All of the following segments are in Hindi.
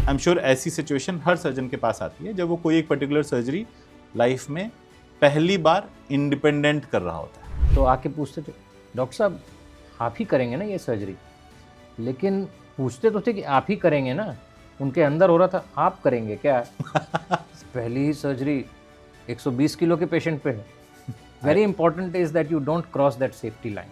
आई एम श्योर ऐसी सिचुएशन हर सर्जन के पास आती है जब वो कोई एक पर्टिकुलर सर्जरी लाइफ में पहली बार इंडिपेंडेंट कर रहा होता है। तो आके पूछते थे, डॉक्टर साहब आप ही करेंगे ना ये सर्जरी, लेकिन पूछते तो थे कि आप ही करेंगे ना, उनके अंदर हो रहा था आप करेंगे क्या। पहली ही सर्जरी 120 किलो के पेशेंट पे है। Very important is that you don't cross that safety line.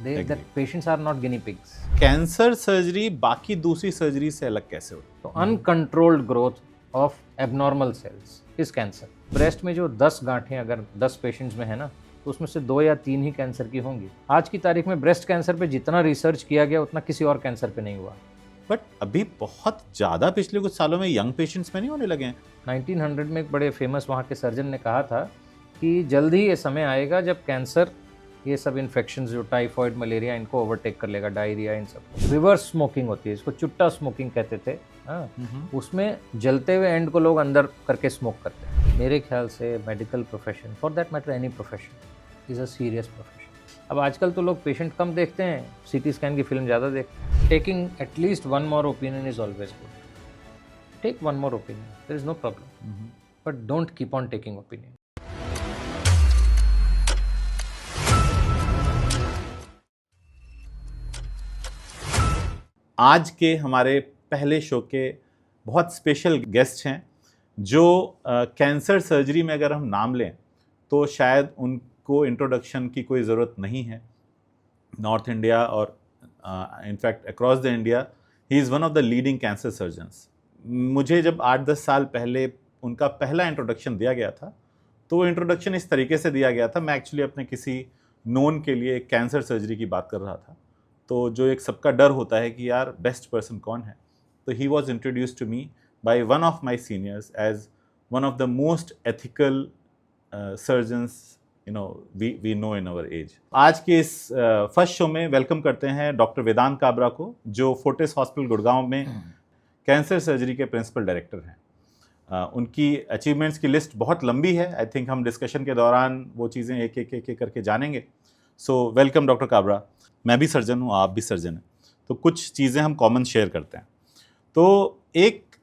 That patients are not guinea pigs. Cancer surgery बाकी दूसरी सर्जरी से अलग कैसे होती है? तो uncontrolled growth of abnormal cells is cancer. Breast में जो 10 गांठें अगर 10 पेशेंट्स में है ना, तो उसमें से 2 या 3 ही कैंसर की होंगी। आज की तारीख में ब्रेस्ट कैंसर पे जितना रिसर्च किया गया उतना किसी और कैंसर पे नहीं हुआ। बट अभी बहुत ज़्यादा पिछले कुछ सालों में यंग पेशेंट्स में नहीं होने लगे हैं। 1900 में एक बड़े फेमस वहाँ के सर्जन ने कहा था कि जल्द ही ये समय आएगा जब कैंसर, ये सब इन्फेक्शंस जो टाइफॉइड मलेरिया इनको ओवरटेक कर लेगा, डायरिया इन सब। रिवर्स स्मोकिंग होती है, इसको चुट्टा स्मोकिंग कहते थे। हाँ, उसमें जलते हुए एंड को लोग अंदर करके स्मोक करते हैं। मेरे ख्याल से medical profession, for that matter any profession, is a serious profession. अब आजकल तो लोग पेशेंट कम देखते हैं, सीटी स्कैन की फिल्म ज़्यादा देखते हैं। Taking at least one more opinion is always good. Take one more opinion, there is no problem, but don't keep on taking opinion. आज के हमारे पहले शो के बहुत स्पेशल गेस्ट हैं जो कैंसर सर्जरी में अगर हम नाम लें तो शायद उनको इंट्रोडक्शन की कोई ज़रूरत नहीं है। नॉर्थ इंडिया और in fact across the India he is one of the leading cancer surgeons. मुझे जब 8-10 साल पहले उनका पहला इंट्रोडक्शन दिया गया था तो वो इंट्रोडक्शन इस तरीके से दिया गया था, मैं एक्चुअली अपने किसी नोन के लिए कैंसर सर्जरी की बात कर रहा था। तो जो एक सबका डर होता है कि यार बेस्ट पर्सन कौन है, तो he was introduced to me by one of my seniors as one of the most ethical surgeons we know in our age. आज के इस फर्स्ट शो में वेलकम करते हैं डॉक्टर वेदांत काबरा को, जो फोर्टिस हॉस्पिटल गुड़गांव में कैंसर सर्जरी के प्रिंसिपल डायरेक्टर हैं। उनकी अचीवमेंट्स की लिस्ट बहुत लंबी है। आई थिंक हम डिस्कशन के दौरान वो चीज़ें एक एक करके जानेंगे। So welcome doctor Kabra. मैं भी सर्जन हूँ, आप भी सर्जन हैं, तो कुछ चीज़ें हम कॉमन शेयर करते हैं। तो एक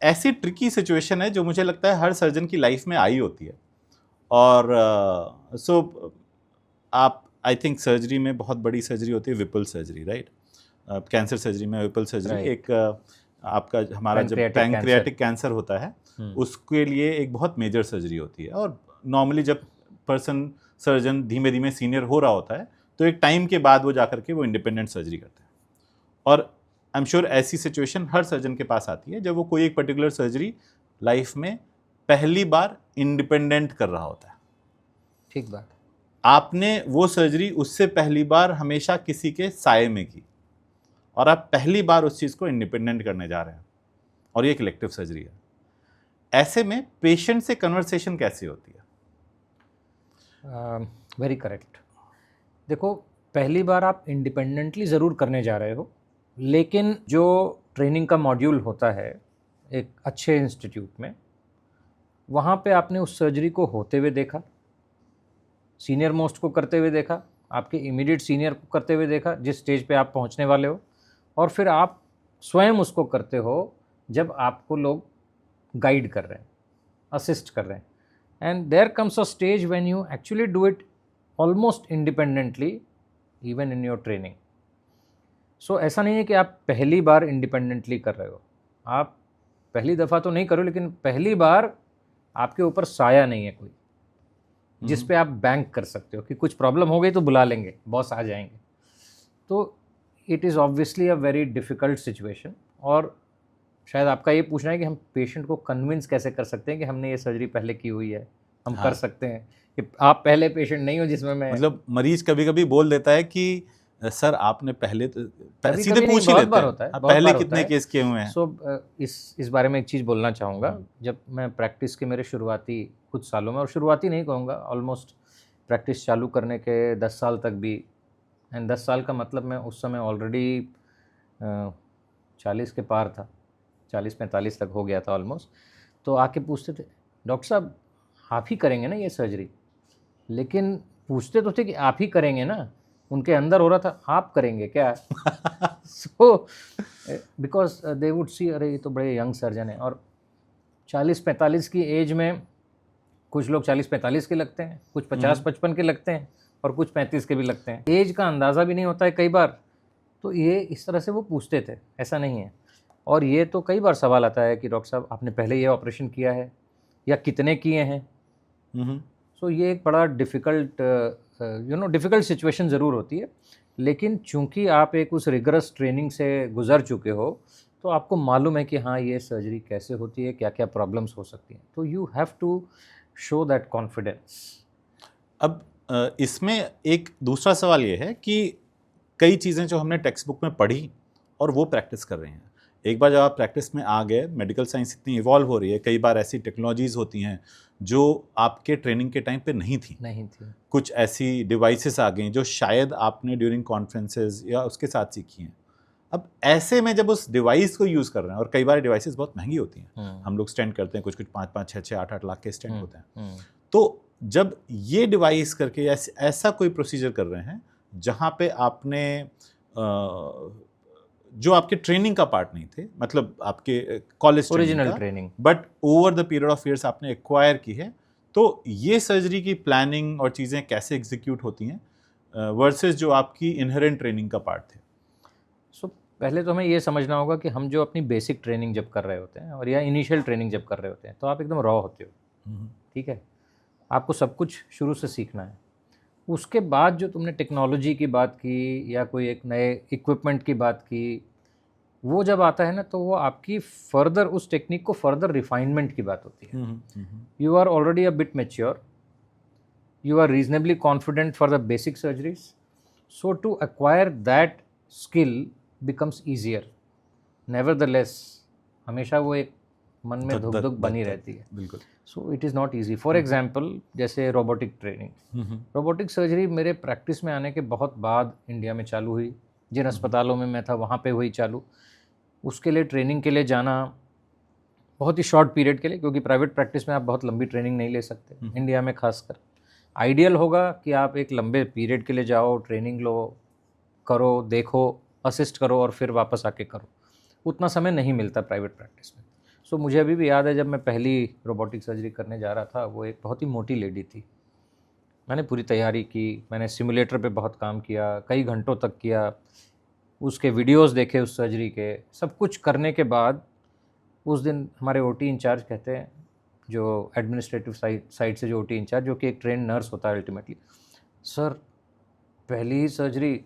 ऐसी ट्रिकी सिचुएशन है जो मुझे लगता है हर सर्जन की लाइफ में आई होती है। और आप आई थिंक सर्जरी में बहुत बड़ी सर्जरी होती है Vipul surgery, right? Cancer surgery में विपल सर्जरी एक आपका हमारा जब पैंक्रियाटिक कैंसर होता है उसके लिए एक बहुत मेजर सर्जरी होती है। और नॉर्मली जब पर्सन सर्जन धीमे धीमे सीनियर हो रहा होता है तो एक टाइम के बाद वो जाकर के वो इंडिपेंडेंट सर्जरी करते हैं। और आई एम श्योर ऐसी सिचुएशन हर सर्जन के पास आती है जब वो कोई एक पर्टिकुलर सर्जरी लाइफ में पहली बार इंडिपेंडेंट कर रहा होता है। ठीक बात। आपने वो सर्जरी उससे पहली बार हमेशा किसी के साये में की और आप पहली बार उस चीज़ को इंडिपेंडेंट करने जा रहे हैं, और ये एक इलेक्टिव सर्जरी है। ऐसे में पेशेंट से कन्वर्सेशन कैसी होती है? Very correct. देखो, पहली बार आप इंडिपेंडेंटली ज़रूर करने जा रहे हो, लेकिन जो ट्रेनिंग का मॉड्यूल होता है एक अच्छे इंस्टीट्यूट में, वहाँ पे आपने उस सर्जरी को होते हुए देखा, सीनियर मोस्ट को करते हुए देखा, आपके इमीडिएट सीनियर को करते हुए देखा जिस स्टेज पे आप पहुँचने वाले हो, और फिर आप स्वयं उसको करते हो जब आपको लोग गाइड कर रहे हैं, असिस्ट कर रहे हैं। And there comes a stage when you actually do it almost independently even in your training. So ऐसा नहीं है कि आप पहली बार इंडिपेंडेंटली कर रहे हो, आप पहली दफ़ा तो नहीं करो, लेकिन पहली बार आपके ऊपर साया नहीं है कोई जिस पे आप बैंक कर सकते हो कि कुछ प्रॉब्लम हो गई तो बुला लेंगे, बॉस आ जाएंगे। तो it is obviously a very difficult situation. और शायद आपका ये पूछना है कि हम पेशेंट को कन्विंस कैसे कर सकते हैं कि हमने ये सर्जरी पहले की हुई है, हम कर सकते हैं, कि आप पहले पेशेंट नहीं हो जिसमें मैं, मतलब मरीज कभी कभी बोल देता है कि सर आपने पहले तो सीधे पूछ ही लेते हैं आप पहले कितने केस किए हुए हैं। सो इस बारे में एक चीज़ बोलना चाहूँगा। जब मैं प्रैक्टिस के मेरे शुरुआती कुछ सालों में, और शुरुआती नहीं कहूँगा, ऑलमोस्ट प्रैक्टिस चालू करने के 10 साल तक भी, एंड 10 साल का मतलब मैं उस समय ऑलरेडी 40 के पार था, 40-45 तक हो गया था ऑलमोस्ट। तो आके पूछते थे, डॉक्टर साहब आप ही करेंगे ना ये सर्जरी, लेकिन पूछते तो थे कि आप ही करेंगे ना, उनके अंदर हो रहा था आप करेंगे क्या। So because they would see अरे ये तो बड़े यंग सर्जन हैं, और 40-45 की एज में कुछ लोग 40-45 के लगते हैं, कुछ 50-55 के लगते हैं, और कुछ 35 के भी लगते हैं। एज का अंदाज़ा भी नहीं होता है कई बार, तो ये इस तरह से वो पूछते थे, ऐसा नहीं है। और ये तो कई बार सवाल आता है कि डॉक्टर साहब आपने पहले ये ऑपरेशन किया है या कितने किए हैं। सो ये एक बड़ा डिफ़िकल्ट डिफ़िकल्ट सिचुएशन ज़रूर होती है, लेकिन चूंकि आप एक उस रिगरस ट्रेनिंग से गुजर चुके हो, तो आपको मालूम है कि हाँ ये सर्जरी कैसे होती है, क्या क्या प्रॉब्लम्स हो सकती हैं, तो you have to show that confidence. अब इसमें एक दूसरा सवाल ये है कि कई चीज़ें जो हमने टेक्स्ट बुक में पढ़ी और वो प्रैक्टिस कर रहे हैं, एक बार जब आप प्रैक्टिस में आ गए, मेडिकल साइंस इतनी इवॉल्व हो रही है, कई बार ऐसी टेक्नोलॉजीज़ होती हैं जो आपके ट्रेनिंग के टाइम पे नहीं थी। कुछ ऐसी डिवाइसेस आ गई जो शायद आपने ड्यूरिंग कॉन्फ्रेंसेस या उसके साथ सीखी हैं। अब ऐसे में जब उस डिवाइस को यूज़ कर रहे हैं, और कई बार डिवाइसेस बहुत महंगी होती हैं, हम लोग स्टेंट करते हैं, कुछ 5-5, 6-6, 8-8 लाख के स्टेंट होते हैं, तो जब ये डिवाइस करके ऐसा कोई प्रोसीजर कर रहे हैं जहाँ पे आपने जो आपके ट्रेनिंग का पार्ट नहीं थे, मतलब आपके college original training, but over the period of years आपने एक्वायर की है, तो ये सर्जरी की प्लानिंग और चीज़ें कैसे एग्जीक्यूट होती हैं वर्सेस जो आपकी इनहेरेंट ट्रेनिंग का पार्ट थे? सो पहले तो हमें ये समझना होगा कि हम जो अपनी बेसिक ट्रेनिंग जब कर रहे होते हैं और या इनिशियल ट्रेनिंग जब कर रहे होते हैं, तो आप एकदम रॉ होते हो, ठीक है, आपको सब कुछ शुरू से सीखना है। उसके बाद जो तुमने टेक्नोलॉजी की बात की या कोई एक नए इक्विपमेंट की बात की, वो जब आता है ना, तो वो आपकी फर्दर उस टेक्निक को फर्दर रिफाइनमेंट की बात होती है। You are already a bit mature, you are reasonably confident for the basic surgeries, so to acquire that skill becomes easier. Nevertheless, हमेशा वो एक मन में धुक धुक बनी रहती है, बिल्कुल। So it is not easy. For example, जैसे रोबोटिक ट्रेनिंग, रोबोटिक सर्जरी मेरे प्रैक्टिस में आने के बहुत बाद इंडिया में चालू हुई। जिन अस्पतालों में मैं था वहाँ पे हुई चालू। उसके लिए ट्रेनिंग के लिए जाना बहुत ही शॉर्ट पीरियड के लिए, क्योंकि प्राइवेट प्रैक्टिस में आप बहुत लंबी ट्रेनिंग नहीं ले सकते, इंडिया में खासकर। आइडियल होगा कि आप एक लंबे पीरियड के लिए जाओ, ट्रेनिंग लो, करो, देखो, असिस्ट करो और फिर वापस आके करो। उतना समय नहीं मिलता प्राइवेट प्रैक्टिस में। सो मुझे अभी भी याद है, जब मैं पहली रोबोटिक सर्जरी करने जा रहा था, वो एक बहुत ही मोटी लेडी थी। मैंने पूरी तैयारी की, मैंने सिमुलेटर पे बहुत काम किया, कई घंटों तक किया, उसके वीडियोस देखे उस सर्जरी के। सब कुछ करने के बाद उस दिन हमारे ओटी इंचार्ज कहते हैं, जो एडमिनिस्ट्रेटिव साइड से जो ओटी इंचार्ज, जो कि एक ट्रेन नर्स होता है अल्टीमेटली, सर पहली ही सर्जरी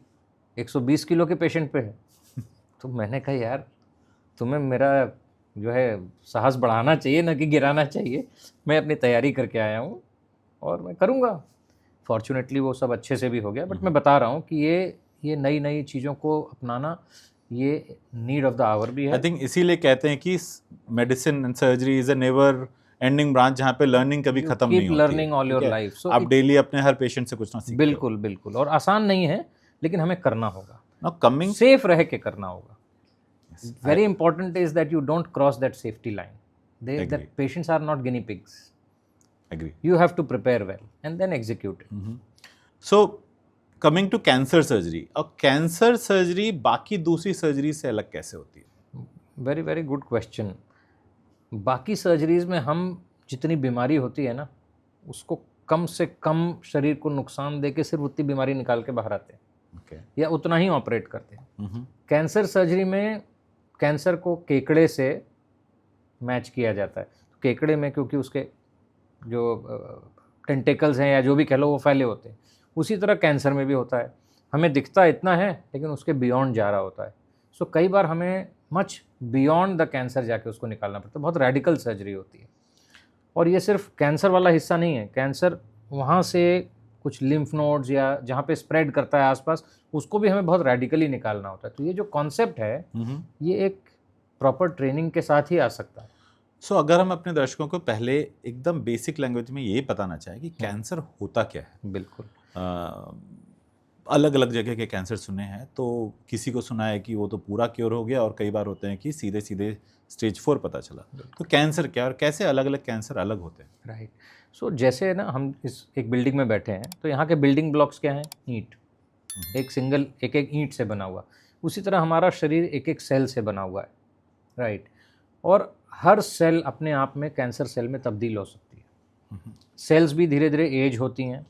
120 किलो के पेशेंट पे है। तो मैंने कहा यार, तुम्हें मेरा जो है साहस बढ़ाना चाहिए, ना कि गिराना चाहिए। मैं अपनी तैयारी करके आया हूँ और मैं करूँगा। फॉर्चुनेटली वो सब अच्छे से भी हो गया, बट मैं बता रहा हूँ कि ये नई नई चीज़ों को अपनाना ये नीड ऑफ द आवर भी है। आई थिंक इसीलिए कहते हैं कि medicine and surgery is a never ending branch, जहाँ पे लर्निंग कभी खत्म नहीं होती है। Learning all your life. So आप डेली अपने हर पेशेंट से कुछ ना सीखते हो। बिल्कुल बिल्कुल, और आसान नहीं है, लेकिन हमें करना होगा। Now coming, सेफ रह के करना होगा। Very important is that you don't cross that safety line. The patients are not guinea pigs. Agree. You have to prepare well and then execute it. So coming to cancer surgery, और कैंसर सर्जरी बाकी दूसरी सर्जरी से अलग कैसे होती है? Very very good question. बाकी सर्जरीज में हम जितनी बीमारी होती है ना, उसको कम से कम शरीर को नुकसान दे के सिर्फ उतनी बीमारी निकाल के बाहर आते हैं, या उतना ही ऑपरेट करते हैं। कैंसर सर्जरी में कैंसर को केकड़े से मैच किया जाता है। तो केकड़े में क्योंकि उसके जो टेंटिकल्स हैं या जो भी कह लो वो फैले होते हैं, उसी तरह कैंसर में भी होता है। हमें दिखता इतना है, लेकिन उसके बियॉन्ड जा रहा होता है। सो कई बार हमें मच बियॉन्ड द कैंसर जाके उसको निकालना पड़ता है। बहुत रेडिकल सर्जरी होती है। और ये सिर्फ कैंसर वाला हिस्सा नहीं है, कैंसर वहाँ से कुछ लिम्फ नोड्स या जहाँ पे स्प्रेड करता है आसपास, उसको भी हमें बहुत रेडिकली निकालना होता है। तो ये जो कॉन्सेप्ट है, ये एक प्रॉपर ट्रेनिंग के साथ ही आ सकता है। सो अगर हम अपने दर्शकों को पहले एकदम बेसिक लैंग्वेज में ये बताना चाहें कि कैंसर होता क्या है। बिल्कुल। अलग अलग जगह के कैंसर सुने हैं, तो किसी को सुना है कि वो तो पूरा क्योर हो गया, और कई बार होते हैं कि सीधे सीधे स्टेज 4 पता चला। तो कैंसर क्या और कैसे अलग अलग कैंसर अलग होते हैं? राइट। सो जैसे ना हम इस एक बिल्डिंग में बैठे हैं, तो यहाँ के बिल्डिंग ब्लॉक्स क्या हैं? ईंट। एक सिंगल एक ईंट से बना हुआ। उसी तरह हमारा शरीर एक एक सेल से बना हुआ है, राइट, और हर सेल अपने आप में कैंसर सेल में तब्दील हो सकती है। सेल्स भी धीरे धीरे एज होती हैं,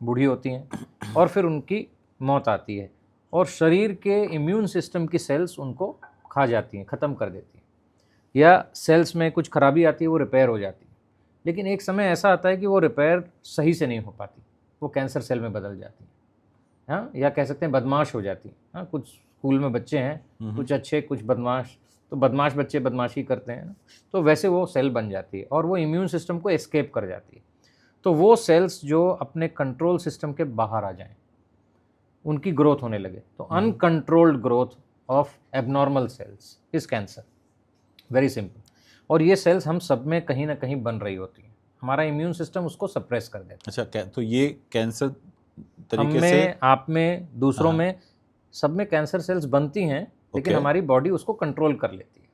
बूढ़ी होती हैं, और फिर उनकी मौत आती है, और शरीर के इम्यून सिस्टम की सेल्स उनको खा जाती हैं, ख़त्म कर देती हैं, या सेल्स में कुछ खराबी आती है, वो रिपेयर हो जाती है। लेकिन एक समय ऐसा आता है कि वो रिपेयर सही से नहीं हो पाती, वो कैंसर सेल में बदल जाती है, हाँ, या कह सकते हैं बदमाश हो जाती है। हाँ, कुछ स्कूल में बच्चे हैं, कुछ अच्छे कुछ बदमाश, तो बदमाश बच्चे बदमाशी करते हैं ना, तो वैसे वो सेल बन जाती है और वो इम्यून सिस्टम को एस्केप कर जाती है। तो वो सेल्स जो अपने कंट्रोल सिस्टम के बाहर आ जाएं, उनकी ग्रोथ होने लगे, तो uncontrolled growth of abnormal cells is cancer, very simple. और ये सेल्स हम सब में कहीं ना कहीं बन रही होती हैं, हमारा इम्यून सिस्टम उसको सप्रेस कर देता है। अच्छा, तो ये कैंसर तरीके हम से में, आप में, दूसरों में, सब में कैंसर सेल्स बनती हैं, लेकिन Okay. हमारी बॉडी उसको कंट्रोल कर लेती है।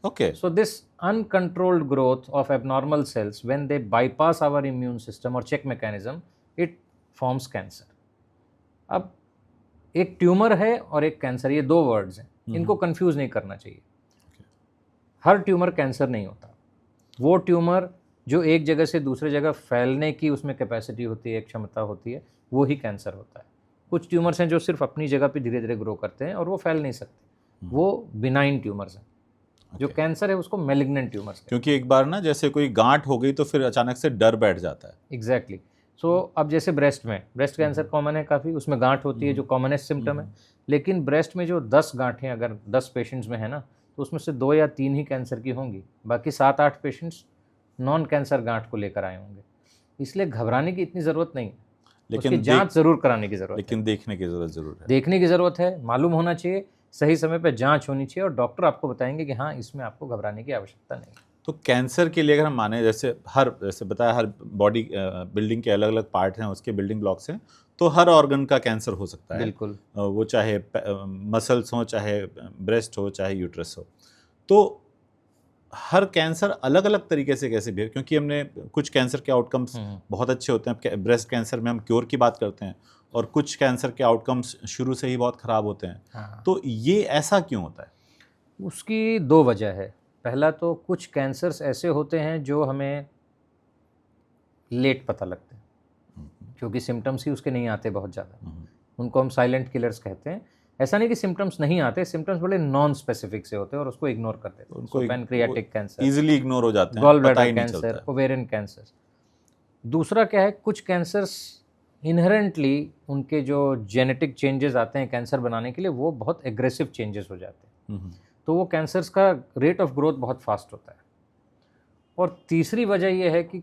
Okay, So this uncontrolled growth of abnormal cells, when they bypass our immune system or check mechanism, it forms cancer. अब एक ट्यूमर है और एक कैंसर, ये दो वर्ड्स हैं, इनको कंफ्यूज नहीं करना चाहिए। हर ट्यूमर कैंसर नहीं होता। वो ट्यूमर जो एक जगह से दूसरे जगह फैलने की उसमें कैपेसिटी होती है, एक क्षमता होती है, वो ही कैंसर होता है। कुछ ट्यूमर्स हैं जो सिर्फ अपनी जगह पे धीरे धीरे ग्रो करते हैं और वो फैल नहीं सकते, वो बिनाइन ट्यूमर्स हैं। जो कैंसर है उसको मैलिग्नेंट ट्यूमर्स कहते क्योंकि एक बार ना जैसे कोई गांठ हो गई तो फिर अचानक से डर बैठ जाता है। हैं। एग्जैक्टली। सो अब जैसे ब्रेस्ट में, ब्रेस्ट कैंसर कॉमन है काफ़ी, उसमें गांठ होती है जो कॉमनेस्ट सिम्टम है। लेकिन ब्रेस्ट में जो 10 गांठें अगर 10 पेशेंट्स में है ना, तो उसमें से 2 या 3 ही कैंसर की होंगी, बाकी 7-8 पेशेंट्स नॉन कैंसर गांठ को लेकर आए होंगे। इसलिए घबराने की इतनी ज़रूरत नहीं है, लेकिन उसकी जांच ज़रूर कराने की ज़रूरत है। लेकिन देखने की जरूरत जरूर है। देखने की ज़रूरत है, मालूम होना चाहिए, सही समय पे जांच होनी चाहिए, और डॉक्टर आपको बताएंगे कि हाँ, इसमें आपको घबराने की आवश्यकता नहीं है। तो कैंसर के लिए अगर हम माने, जैसे बताया, हर बॉडी बिल्डिंग के अलग अलग पार्ट हैं, उसके बिल्डिंग ब्लॉक्स हैं, तो हर ऑर्गन का कैंसर हो सकता है। बिल्कुल। वो चाहे मसल्स हो, चाहे ब्रेस्ट हो, चाहे यूट्रस हो। तो हर कैंसर अलग अलग तरीके से कैसे बिहेव, क्योंकि हमने कुछ कैंसर के आउटकम्स बहुत अच्छे होते हैं। ब्रेस्ट कैंसर में हम क्योर की बात करते हैं, और कुछ कैंसर के आउटकम्स शुरू से ही बहुत ख़राब होते हैं। हाँ। तो ये ऐसा क्यों होता है? उसकी 2 वजह है। पहला तो कुछ कैंसर्स ऐसे होते हैं जो हमें लेट पता लगते हैं, क्योंकि सिम्टम्स ही उसके नहीं आते बहुत ज़्यादा, उनको हम साइलेंट किलर्स कहते हैं। ऐसा नहीं कि सिम्टम्स नहीं आते, सिम्टम्स बड़े नॉन स्पेसिफिक से होते हैं और उसको इग्नोर कर देते हैं। उनको पैनक्रियाटिक कैंसर, इजीली इग्नोर हो जाते हैं, गॉल पता ब्लैडर ही नहीं चलता कैंसर, है। Ovarian cancer. दूसरा क्या है, कुछ कैंसर्स इनहेरेंटली उनके जो जेनेटिक चेंजेस आते हैं कैंसर बनाने के लिए, वो बहुत एग्रेसिव चेंजेस हो जाते हैं, तो वो कैंसर्स का रेट ऑफ ग्रोथ बहुत फास्ट होता है। और तीसरी वजह ये है कि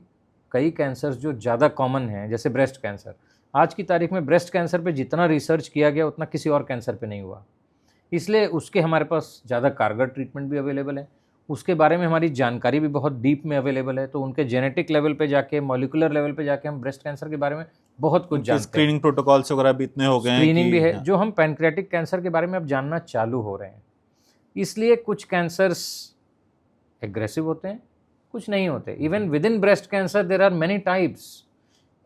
कई कैंसर्स जो ज़्यादा कॉमन हैं, जैसे ब्रेस्ट कैंसर, आज की तारीख में ब्रेस्ट कैंसर पे जितना रिसर्च किया गया उतना किसी और कैंसर पे नहीं हुआ, इसलिए उसके हमारे पास ज़्यादा कारगर ट्रीटमेंट भी अवेलेबल है, उसके बारे में हमारी जानकारी भी बहुत डीप में अवेलेबल है। तो उनके जेनेटिक लेवल पे जाके, मॉलिकुलर लेवल पे जाके हम ब्रेस्ट कैंसर के बारे में बहुत कुछ जानते हैं। स्क्रीनिंग प्रोटोकॉल्स वगैरह भी इतने हो गए हैं, स्क्रीनिंग भी है, हाँ। जो हम पैनक्रियाटिक कैंसर के बारे में अब जानना चालू हो रहे हैं। इसलिए कुछ कैंसर्स एग्रेसिव होते हैं, कुछ नहीं होते। Even within breast cancer there are many types.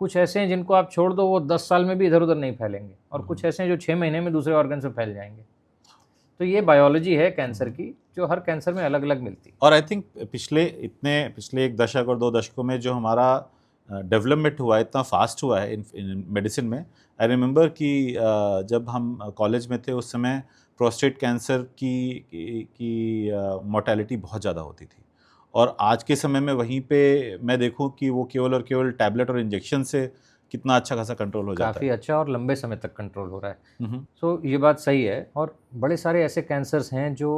कुछ ऐसे हैं जिनको आप छोड़ दो, वो 10 साल में भी इधर उधर नहीं फैलेंगे, और कुछ ऐसे हैं जो 6 महीने में दूसरे ऑर्गन से फैल जाएंगे। तो ये बायोलॉजी है कैंसर की, जो हर कैंसर में अलग अलग मिलती है। और आई थिंक पिछले 1 दशक और 2 दशकों में जो हमारा डेवलपमेंट हुआ है, इतना फास्ट हुआ है इन मेडिसिन में। आई रिमेंबर कि जब हम कॉलेज में थे उस समय प्रोस्टेट कैंसर की मोर्टेलिटी बहुत ज़्यादा होती थी, और आज के समय में वहीं पे मैं देखूं कि वो केवल और केवल टैबलेट और इंजेक्शन से कितना अच्छा खासा कंट्रोल हो जाता काफ़ी है। अच्छा और लंबे समय तक कंट्रोल हो रहा है। सो ये बात सही है। और बड़े सारे ऐसे कैंसर्स हैं जो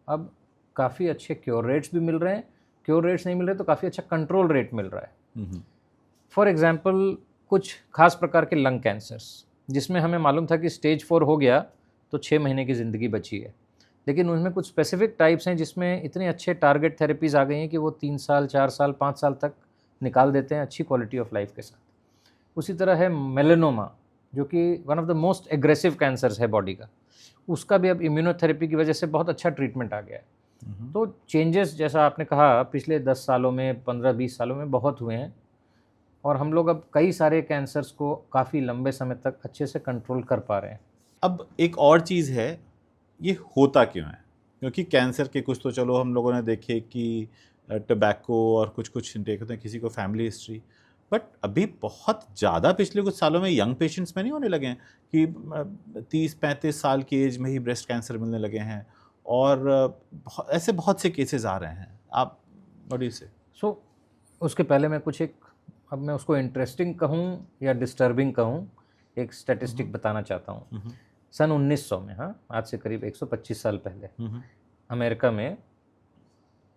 अब काफ़ी अच्छे क्योर रेट्स भी मिल रहे हैं, क्योर रेट्स नहीं मिल रहे तो काफ़ी अच्छा कंट्रोल रेट मिल रहा है। फॉर एग्जांपल, कुछ खास प्रकार के लंग कैंसर्स, जिसमें हमें मालूम था कि स्टेज 4 हो गया तो 6 महीने की ज़िंदगी बची है, लेकिन उनमें कुछ स्पेसिफिक टाइप्स हैं जिसमें इतने अच्छे टारगेट थेरेपीज़ आ गई हैं कि वो 3 साल, 4 साल, 5 साल तक निकाल देते हैं अच्छी क्वालिटी ऑफ लाइफ के साथ। उसी तरह है मेलेनोमा, जो कि one of the most aggressive cancers है बॉडी का, उसका भी अब इम्यूनोथेरेपी की वजह से बहुत अच्छा ट्रीटमेंट आ गया है। तो चेंजेस, जैसा आपने कहा, पिछले 10 सालों में, 15-20 सालों में बहुत हुए हैं, और हम लोग अब कई सारे कैंसर्स को काफ़ी लंबे समय तक अच्छे से कंट्रोल कर पा रहे हैं। अब एक और चीज़ है ये होता क्यों है? क्योंकि कैंसर के कुछ तो चलो हम लोगों ने देखे कि टबैको और कुछ कुछ इंटेक होते हैं, किसी को फैमिली हिस्ट्री, बट अभी बहुत ज़्यादा पिछले कुछ सालों में यंग पेशेंट्स में नहीं होने लगे हैं कि 30-35 साल की एज में ही ब्रेस्ट कैंसर मिलने लगे हैं, और ऐसे बहुत से केसेस आ रहे हैं। आप व्हाट डू यू से? सो उसके पहले मैं कुछ एक, अब मैं उसको इंटरेस्टिंग कहूँ या डिस्टर्बिंग कहूँ, एक स्टैटिस्टिक बताना चाहता हूँ। सन 1900 में, हाँ, आज से करीब 125 साल पहले अमेरिका में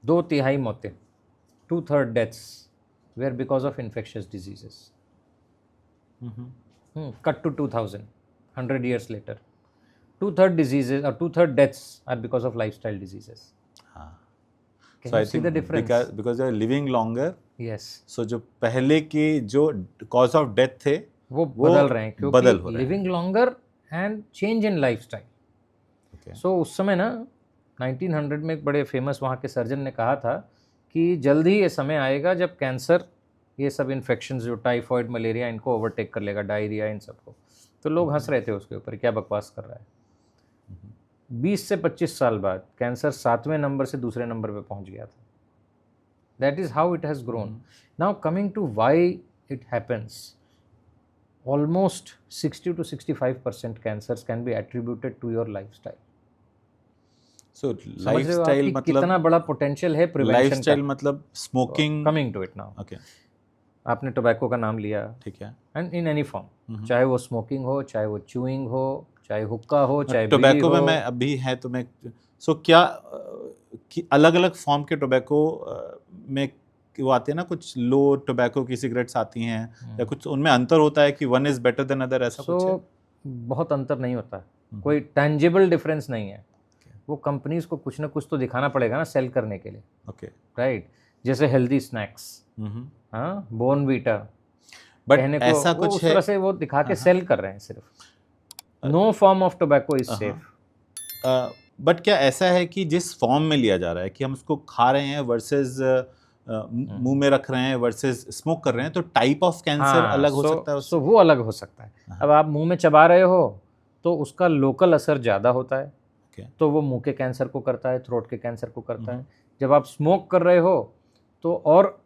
2/3 मौतें, 2/3 deaths were because of infectious diseases. Cut to 2000, 100 years later, 2/3 diseases or 2/3 deaths are because of lifestyle diseases. Can So you I see think the difference? because they are living longer, Yes. so जो पहले के जो cause of death थे वो बदल रहे हैं बदल हो क्योंकि रहे हैं। Living longer and change in lifestyle. Okay. सो उस समय ना 1900 में एक बड़े फेमस वहाँ के सर्जन ने कहा था कि जल्द ही ये समय आएगा जब कैंसर, ये सब इन्फेक्शंस जो टाइफॉइड, मलेरिया, इनको ओवरटेक कर लेगा, डायरिया, इन सबको। तो लोग हंस रहे थे उसके ऊपर, क्या बकवास कर रहा है। 20 से 25 साल बाद कैंसर 7वें नंबर से दूसरे नंबर पे पहुंच गया था। That is how it has grown. Now coming to why it happens, almost 60 to 65% cancers can be attributed to your lifestyle. So समझ रहे हो आप lifestyle कि मतलब कितना बड़ा पोटेंशियल है प्रिवेंशन lifestyle का। मतलब smoking। Coming to it now, Okay, आपने टोबैको का नाम लिया, ठीक है। एंड इन एनी फॉर्म, चाहे वो स्मोकिंग हो, चाहे वो च्यूइंग हो, चाहे हुक्का हो, चाहे बीड़ी टोबैको में हो। मैं अभी है तो मैं क्या कि अलग अलग फॉर्म के टोबैको में वो आते हैं ना, कुछ लो टोबैको की सिगरेट्स आती हैं, या कुछ उनमें अंतर होता है कि one is better than other, ऐसा कुछ है? सो बहुत अंतर नहीं होता है, कोई टेंजिबल डिफरेंस नहीं है। वो कंपनीज को कुछ ना कुछ तो दिखाना पड़ेगा ना सेल करने के लिए, ओके, राइट? जैसे हेल्दी स्नैक्स, हाँ, बोर्नवीटा, बट कहने को ऐसा वो कुछ उस है तरह से वो दिखा के सेल कर रहे हैं सिर्फ। No form of tobacco is safe. But क्या ऐसा है कि जिस फॉर्म में लिया जा रहा है कि हम उसको खा रहे हैं वर्सेस मुंह में रख रहे हैं वर्सेस स्मोक कर रहे हैं, तो टाइप ऑफ कैंसर अलग हो सकता है उससे? सो वो अलग हो सकता है। अब आप मुंह में चबा रहे हो तो उसका लोकल असर ज़्यादा होता है, तो वो मुंह के कैंसर को करता है, थ्रोट के कैंसर को करता है। जब आप स्मोक कर रहे हो तो और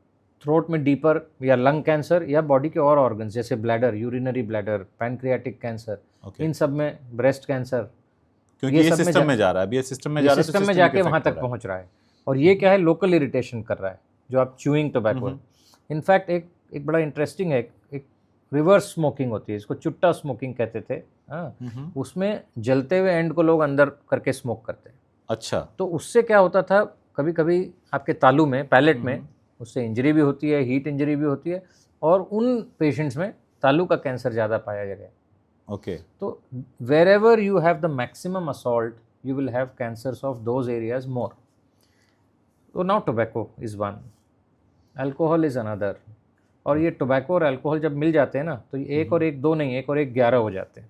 थ्रोट में डीपर या लंग कैंसर या बॉडी के और ऑर्गन्स जैसे bladder, urinary bladder, pancreatic cancer, इन सब में, ब्रेस्ट कैंसर, क्योंकि ये सिस्टम में जा रहा है, अभी ये सिस्टम में जा रहा है, सिस्टम में जाके वहाँ तक पहुँच रहा है। और ये क्या है, लोकल इरिटेशन कर रहा है जो आप च्यूइंग टोबैको है। इनफैक्ट एक बड़ा इंटरेस्टिंग है, एक रिवर्स स्मोकिंग होती है, इसको चुट्टा स्मोकिंग कहते थे। हाँ, उसमें जलते हुए एंड को लोग अंदर करके स्मोक करते हैं। अच्छा, तो उससे क्या होता था, कभी कभी आपके तालू में, पैलेट में, उससे इंजरी भी होती है, हीट इंजरी भी होती है, और उन पेशेंट्स में तालू का कैंसर ज़्यादा पाया गया। ओके, तो wherever you have the maximum assault you will have cancers of those areas more. तो now tobacco is one, alcohol is another. और ये टोबैको और अल्कोहल जब मिल जाते हैं ना, तो ये एक और एक दो नहीं, एक और एक 11 हो जाते हैं।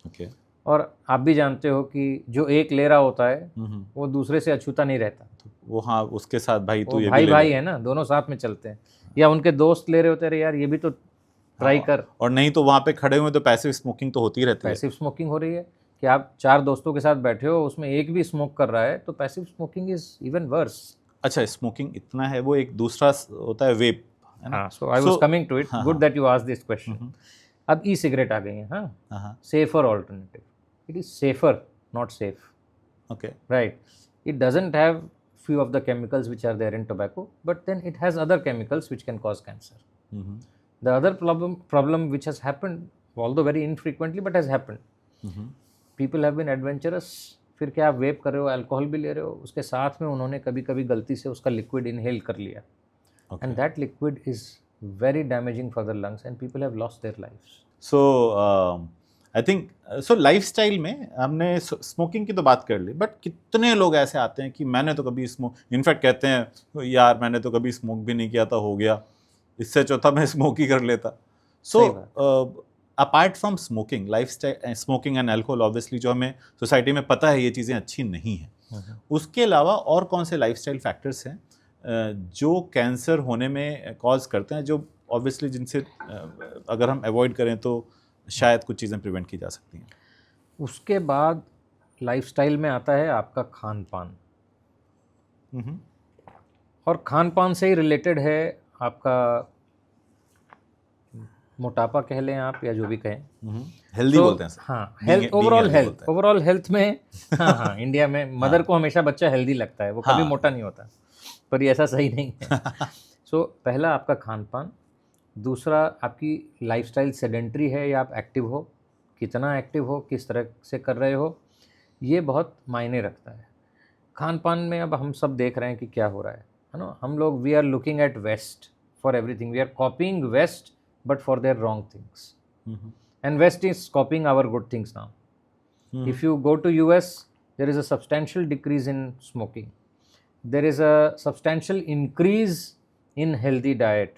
ओके, और आप भी जानते हो कि जो एक ले रहा होता है वो दूसरे से अछूता नहीं रहता। वो हाँ, उसके साथ भाई तू वो ये भाई भी ले भाई ले। है ना, दोनों साथ में चलते हैं। या उनके दोस्त ले रहे होते हैं, यार ये भी तो ट्राई कर। और नहीं तो वहाँ पे खड़े हुए तो पैसिव स्मोकिंग तो होती ही रहती है। पैसिव स्मोकिंग हो रही है कि आप 4 दोस्तों के साथ बैठे हो, उसमें एक भी स्मोक कर रहा है, तो passive smoking is even worse. अच्छा, स्मोकिंग इतना है, वो एक दूसरा होता है वेप, है ना? हाँ, so I was coming to it, good that you asked this question. अब ई सिगरेट आ गई है, हाँ, safer alternative. It is safer, not safe, okay, right? It doesn't have few of the chemicals which are there in tobacco, but then it has other chemicals which can cause cancer. The other problem which has happened, although very infrequently, but has happened, people have been adventurous। फिर क्या, आप वेप कर रहे हो, अल्कोहल भी ले रहे हो, उसके साथ में उन्होंने कभी कभी गलती से उसका लिक्विड इनहेल कर लिया, and that liquid is very damaging for the lungs and people have lost their lives. So I think so lifestyle में हमने स्मोकिंग की तो बात कर ली, बट कितने लोग ऐसे आते हैं कि मैंने तो कभी स्मोक, इनफैक्ट कहते हैं यार मैंने तो कभी स्मोक भी नहीं किया था, हो गया, इससे चौथा मैं स्मोक ही कर लेता। So apart from smoking, lifestyle, smoking and alcohol obviously जो हमें सोसाइटी में पता है ये चीज़ें अच्छी नहीं हैं, उसके अलावा और कौन से लाइफस्टाइल फैक्टर्स हैं जो कैंसर होने में कॉज करते हैं, जो ऑब्वियसली जिनसे अगर हम अवॉइड करें तो शायद कुछ चीज़ें प्रिवेंट की जा सकती हैं? उसके बाद लाइफस्टाइल में आता है आपका खान पान, हम्म, और खान पान से ही रिलेटेड है आपका मोटापा कह लें आप या जो भी कहें। हेल्दी तो बोलते हैं सर। हाँ, Being- health, being overall healthy health, बोलते हैं। ओवरऑल हेल्थ में हाँ हाँ, इंडिया में मदर को हमेशा बच्चा हेल्दी लगता है, वो कभी हाँ। मोटा नहीं होता, पर ये ऐसा सही नहीं है। सो पहला आपका खान पान, दूसरा आपकी लाइफस्टाइल सेडेंट्री है या आप एक्टिव हो, कितना एक्टिव हो, किस तरह से कर रहे हो, ये बहुत मायने रखता है। खान पान में अब हम सब देख रहे हैं कि क्या हो रहा है ना। हम लोग we are looking at west for everything, we are copying west but for their wrong things, and west is copying our good things now. If you go to US, there is a substantial decrease in smoking, there is a substantial increase in healthy diet.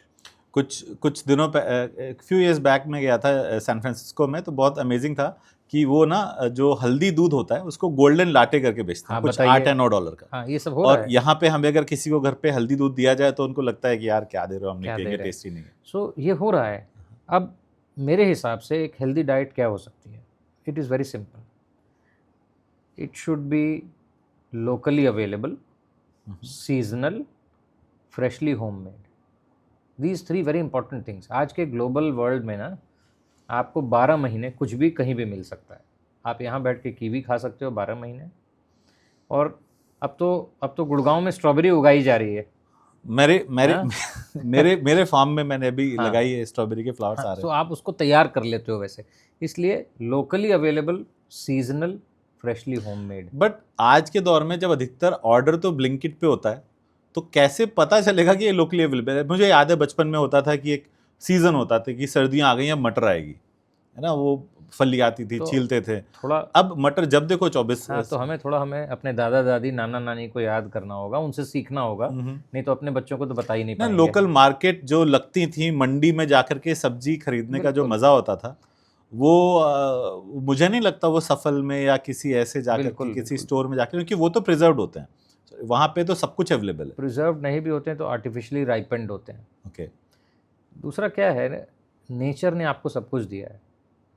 कुछ दिनों पे फ्यू इयर्स बैक में गया था सैन फ्रांसिस्को में, तो बहुत अमेजिंग था कि वो ना जो हल्दी दूध होता है उसको गोल्डन लाटे करके बेचते हैं, हाँ, कुछ बताइए। 8 या 9 डॉलर का। हाँ, ये सब हो रहा और है। यहाँ पे हमें अगर किसी को घर पे हल्दी दूध दिया जाए तो उनको लगता है कि यार क्या दे रहे हो, हमने क्या दे कहेंगे रहे हैं। टेस्टी नहीं है। सो ये हो रहा है। अब मेरे हिसाब से एक हेल्दी डाइट क्या हो सकती है? It is very simple, it should be locally available, seasonal, freshly homemade. These 3 very important things. आज के ग्लोबल वर्ल्ड में ना आपको 12 महीने कुछ भी कहीं भी मिल सकता है। आप यहाँ बैठ के कीवी खा सकते हो 12 महीने, और अब तो गुड़गांव में स्ट्रॉबेरी उगाई जा रही है। मेरे मेरे हाँ? मेरे फार्म में मैंने अभी हाँ। लगाई है, स्ट्रॉबेरी के फ्लावर्स आ हाँ, रहे तो हैं। आप उसको तैयार कर लेते हो वैसे, इसलिए locally available, seasonal, freshly homemade. But आज के दौर में जब अधिकतर ऑर्डर तो ब्लिंकिट पे होता है, तो कैसे पता चलेगा कि ये लोकली अवेलेबल है? मुझे याद है बचपन में होता था कि एक सीजन होता था कि सर्दियाँ आ गई हैं, मटर आएगी, है ना, वो फली आती थी, तो छीलते थे। थोड़ा अब मटर जब देखो 24। हाँ, तो हमें अपने दादा दादी, नाना नानी को याद करना होगा, उनसे सीखना होगा, नहीं तो अपने बच्चों को तो बता ही नहीं ना, पाएंगे। लोकल मार्केट जो लगती थी, मंडी में जाकर के सब्जी खरीदने का जो बिल्कुल। मज़ा होता था, वो मुझे नहीं लगता वो सफल में या किसी ऐसे जाकर के बिल्कुल, किसी बिल्कुल। स्टोर में जाकर, क्योंकि वो तो प्रिजर्व्ड होते हैं, वहाँ पे तो सब कुछ अवेलेबल है। प्रिजर्व नहीं भी होते हैं तो आर्टिफिशियली राइपेंड होते हैं। ओके। दूसरा क्या है, नेचर ने आपको सब कुछ दिया है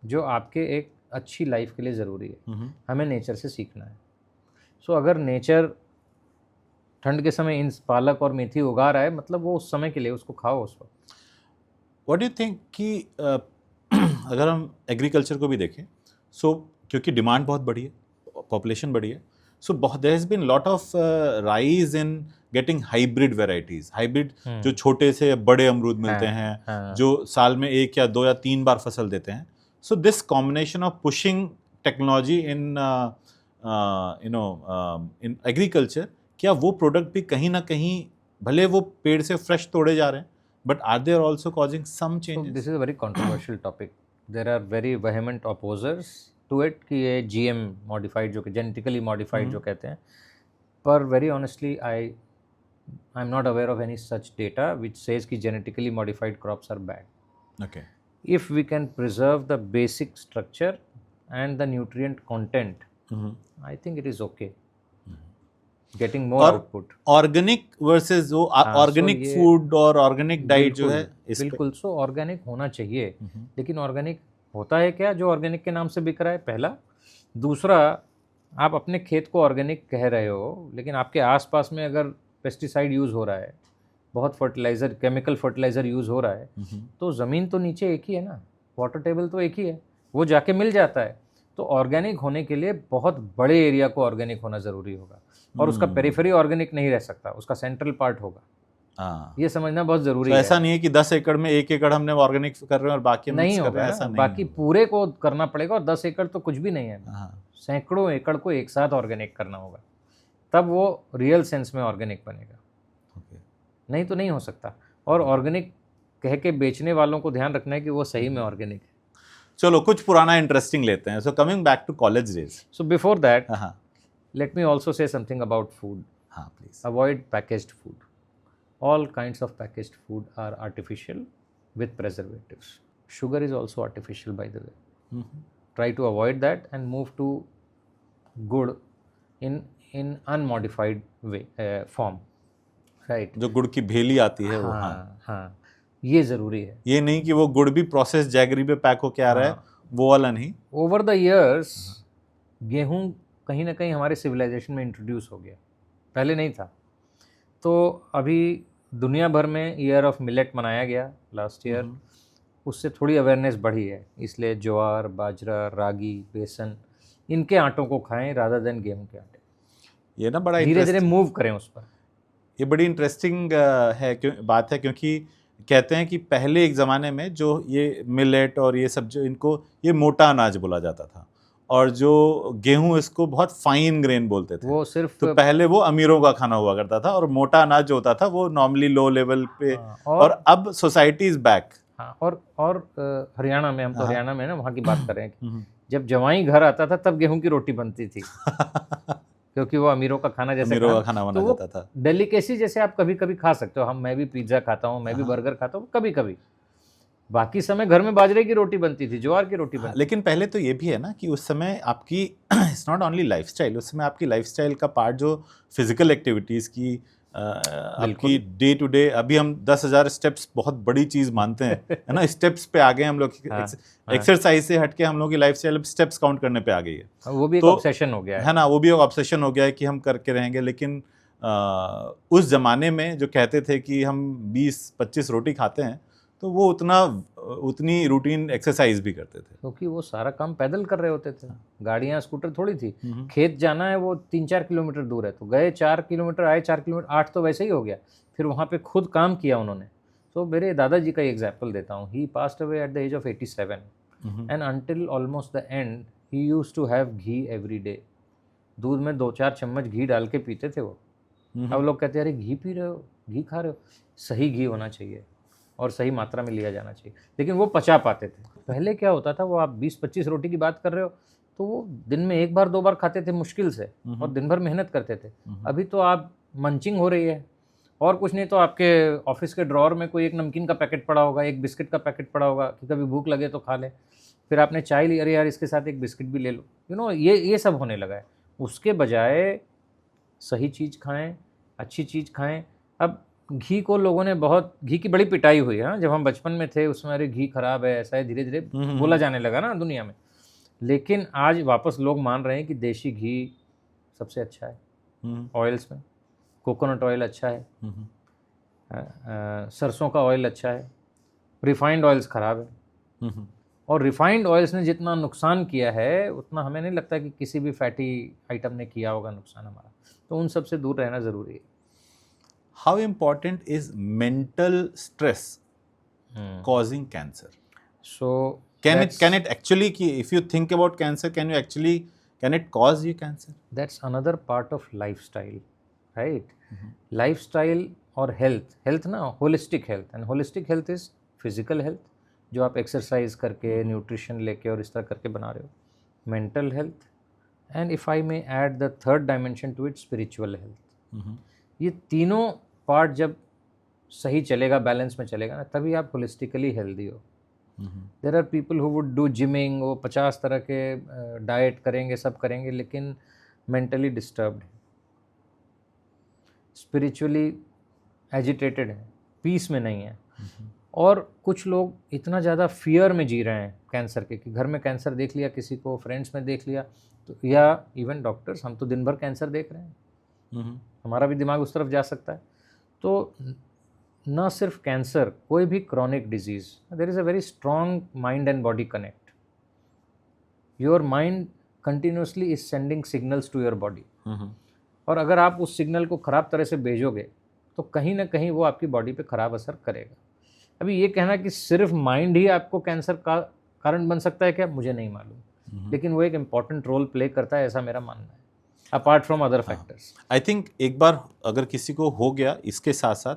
जो आपके एक अच्छी लाइफ के लिए ज़रूरी है। हमें नेचर से सीखना है। सो अगर नेचर ठंड के समय इन पालक और मेथी उगा रहा है, मतलब वो उस समय के लिए, उसको खाओ उस वक्त। व्हाट डू थिंक कि अगर हम एग्रीकल्चर को भी देखें, सो क्योंकि डिमांड बहुत बढ़ी है, पॉपुलेशन बढ़ी है, so there has been lot of rise in getting hybrid varieties. Hybrid जो छोटे से बड़े अमरूद मिलते हैं, जो साल में 1 या 2 या 3 बार फसल देते हैं। So this combination of pushing technology in in agriculture, क्या वो प्रोडक्ट भी कहीं ना कहीं, भले वो पेड़ से फ्रेश तोड़े जा रहे हैं, but are they also causing some So changes? this is a very controversial topic. There are very vehement opposers to it कि ये GM modified, जो कि genetically modified जो कहते हैं, पर very honestly I'm not aware of any such data which says कि genetically modified crops are bad. Okay. If we can preserve the basic structure and the nutrient content, I think it is okay. Getting more और output. ऑर्गेनिक वर्सेस वो ऑर्गेनिक ये- फूड और ऑर्गेनिक डाइट जो है, इस पे- बिल्कुल। सो ऑर्गेनिक होना चाहिए, लेकिन ऑर्गेनिक होता है क्या जो ऑर्गेनिक के नाम से बिक रहा है? पहला। दूसरा, आप अपने खेत को ऑर्गेनिक कह रहे हो, लेकिन आपके आसपास में अगर पेस्टिसाइड यूज़ हो रहा है, बहुत फर्टिलाइज़र, केमिकल फर्टिलाइज़र यूज़ हो रहा है, तो ज़मीन तो नीचे एक ही है ना, वाटर टेबल तो एक ही है, वो जाके मिल जाता है। तो ऑर्गेनिक होने के लिए बहुत बड़े एरिया को ऑर्गेनिक होना ज़रूरी होगा, और उसका पेरिफेरी ऑर्गेनिक नहीं रह सकता, उसका सेंट्रल पार्ट होगा। हाँ, ये समझना बहुत ज़रूरी तो है। ऐसा नहीं है कि 10 एकड़ में 1 एकड़ हमने ऑर्गेनिक कर रहे हैं और बाकी हम नहीं मिक्स कर होगा रहे हैं, ना, ऐसा नहीं बाकी होगा। पूरे को करना पड़ेगा, और 10 एकड़ तो कुछ भी नहीं है, हाँ, सैकड़ों एकड़ को एक साथ ऑर्गेनिक करना होगा, तब वो रियल सेंस में ऑर्गेनिक बनेगा, okay. नहीं तो नहीं हो सकता। और ऑर्गेनिक कह के बेचने वालों को ध्यान रखना है कि वो सही में ऑर्गेनिक है। चलो कुछ पुराना इंटरेस्टिंग लेते हैं। So coming back to college days. So before that, हाँ let me also say something about food. हाँ please. Avoid packaged food. All kinds of packaged food are artificial with preservatives. Sugar is also artificial, by the way. Try to avoid that and move to good in unmodified way form. Right. जो गुड़ की भेली आती है वो, हाँ, हाँ, ये ज़रूरी है। ये नहीं कि वो गुड़ भी प्रोसेस जैगरी पे पैक होके आ रहा है, वो वाला नहीं। Over the years, गेहूँ कहीं ना कहीं हमारे सिविलाइजेशन में इंट्रोड्यूस हो गया, पहले नहीं था। तो अभी दुनिया भर में ईयर ऑफ मिलेट मनाया गया लास्ट ईयर, उससे थोड़ी अवेयरनेस बढ़ी है, इसलिए ज्वार, बाजरा, रागी, बेसन, इनके आटों को खाएं रादर देन गेहूं के आटे। ये ना बड़ा धीरे धीरे मूव करें उस पर। ये बड़ी इंटरेस्टिंग बात है, क्योंकि कहते हैं कि पहले एक ज़माने में जो ये मिलेट और ये सब जो इनको ये मोटा अनाज बोला जाता था, और जो गेहूं इसको बहुत फाइन ग्रेन बोलते थे। वो सिर्फ तो पहले वो अमीरों का खाना हुआ करता था, और मोटा अनाज जो होता था वो नॉर्मली लो लेवल पे। और अब सोसाइटी इज बैक। हाँ, और हरियाणा में, हम तो हरियाणा में ना, वहाँ की बात कर रहे हैं, जब जवाई घर आता था तब गेहूं की रोटी बनती थी क्योंकि वो अमीरों का खाना जैसे अमीरों का खाना माना जाता था। डेलिकेसी जैसे आप कभी कभी खा सकते हो, मैं भी पिज्ज़ा खाता हूँ, मैं भी बर्गर खाता हूँ कभी कभी, बाकी समय घर में बाजरे की रोटी बनती थी, ज्वार की रोटी बनती थी। लेकिन पहले तो ये भी है ना कि उस समय आपकी इट्स नॉट ओनली लाइफस्टाइल, उस समय आपकी लाइफस्टाइल का पार्ट जो फिजिकल एक्टिविटीज़ की आपकी डे टू डे, अभी हम 10,000 स्टेप्स बहुत बड़ी चीज़ मानते हैं, है ना, स्टेप्स पे आ गए हम लोग। एक्सरसाइज से हटके हम लोग की लाइफस्टाइल स्टेप्स काउंट करने पे आ गई है। वो भी एक ऑब्सेशन हो गया है ना, वो भी एक ऑब्सेशन हो गया है कि हम करके रहेंगे। लेकिन उस जमाने में जो कहते थे कि हम 20-25 रोटी खाते हैं, तो वो उतनी रूटीन एक्सरसाइज भी करते थे, क्योंकि वो सारा काम पैदल कर रहे होते थे, गाड़ियाँ स्कूटर थोड़ी थी। खेत जाना है वो 3-4 किलोमीटर दूर है, तो गए 4 किलोमीटर, आए 4 किलोमीटर, 8 तो वैसे ही हो गया। फिर वहाँ पे खुद काम किया उन्होंने। तो मेरे दादाजी का एग्जाम्पल देता हूँ, he passed away at the age of 87 and until almost the end he used to have ghee every day. दूध में 2-4 चम्मच घी डाल के पीते थे वो। अब लोग कहते हैं अरे घी पी रहे हो, घी खा रहे हो। सही घी होना चाहिए और सही मात्रा में लिया जाना चाहिए, लेकिन वो पचा पाते थे। पहले क्या होता था, वो आप 20-25 रोटी की बात कर रहे हो, तो वो दिन में 1 बार 2 बार खाते थे मुश्किल से, और दिन भर मेहनत करते थे। अभी तो आप मंचिंग हो रही है, और कुछ नहीं तो आपके ऑफिस के ड्रॉअर में कोई एक नमकीन का पैकेट पड़ा होगा, एक बिस्किट का पैकेट पड़ा होगा कि कभी भूख लगे तो खा ले। फिर आपने चाय ली, अरे यार इसके साथ एक बिस्किट भी ले लो, ये सब होने लगा है। उसके बजाय सही चीज़ खाएं, अच्छी चीज़ खाएं। अब घी को लोगों ने घी की बड़ी पिटाई हुई है। जब हम बचपन में थे उसमें अरे घी खराब है, ऐसा है, धीरे धीरे बोला जाने लगा ना दुनिया में। लेकिन आज वापस लोग मान रहे हैं कि देशी घी सबसे अच्छा है। ऑयल्स में कोकोनट ऑयल अच्छा है, सरसों का ऑयल अच्छा है, रिफाइंड ऑयल्स ख़राब है। और रिफाइंड ऑयल्स ने जितना नुकसान किया है उतना हमें नहीं लगता कि किसी भी फैटी आइटम ने किया होगा नुकसान हमारा। तो उन सब से दूर रहना ज़रूरी है। How important is mental stress causing cancer? So can it actually, if you think about cancer, can it cause you cancer? That's another part of lifestyle, right? Lifestyle और health ना, holistic health, and holistic health is physical health जो आप एक्सरसाइज करके, न्यूट्रिशन लेके और इस तरह करके बना रहे हो, mental health, and if I may add the third dimension to it, spiritual health. ये तीनों पार्ट जब सही चलेगा, बैलेंस में चलेगा ना, तभी आप होलिस्टिकली हेल्दी हो। There are people who would do gymming, वो 50 तरह के डाइट करेंगे, सब करेंगे, लेकिन मेंटली डिस्टर्ब्ड है, स्पिरिचुअली एजिटेटेड है, पीस में नहीं है। और कुछ लोग इतना ज़्यादा फियर में जी रहे हैं कैंसर के, कि घर में कैंसर देख लिया किसी को, फ्रेंड्स में देख लिया, तो या इवन डॉक्टर्स, हम तो दिन भर कैंसर देख रहे हैं, हमारा भी दिमाग उस तरफ जा सकता है। तो न सिर्फ कैंसर, कोई भी chronic disease, there is a very strong mind and body connect. Your mind continuously is sending signals to your body, और अगर आप उस सिग्नल को ख़राब तरह से भेजोगे तो कहीं ना कहीं वो आपकी बॉडी पे ख़राब असर करेगा। अभी ये कहना कि सिर्फ माइंड ही आपको कैंसर का कारण बन सकता है क्या, मुझे नहीं मालूम, लेकिन वो एक इम्पॉर्टेंट रोल प्ले करता है, ऐसा मेरा मानना है, apart from other factors. I think एक बार अगर किसी को हो गया, इसके साथ साथ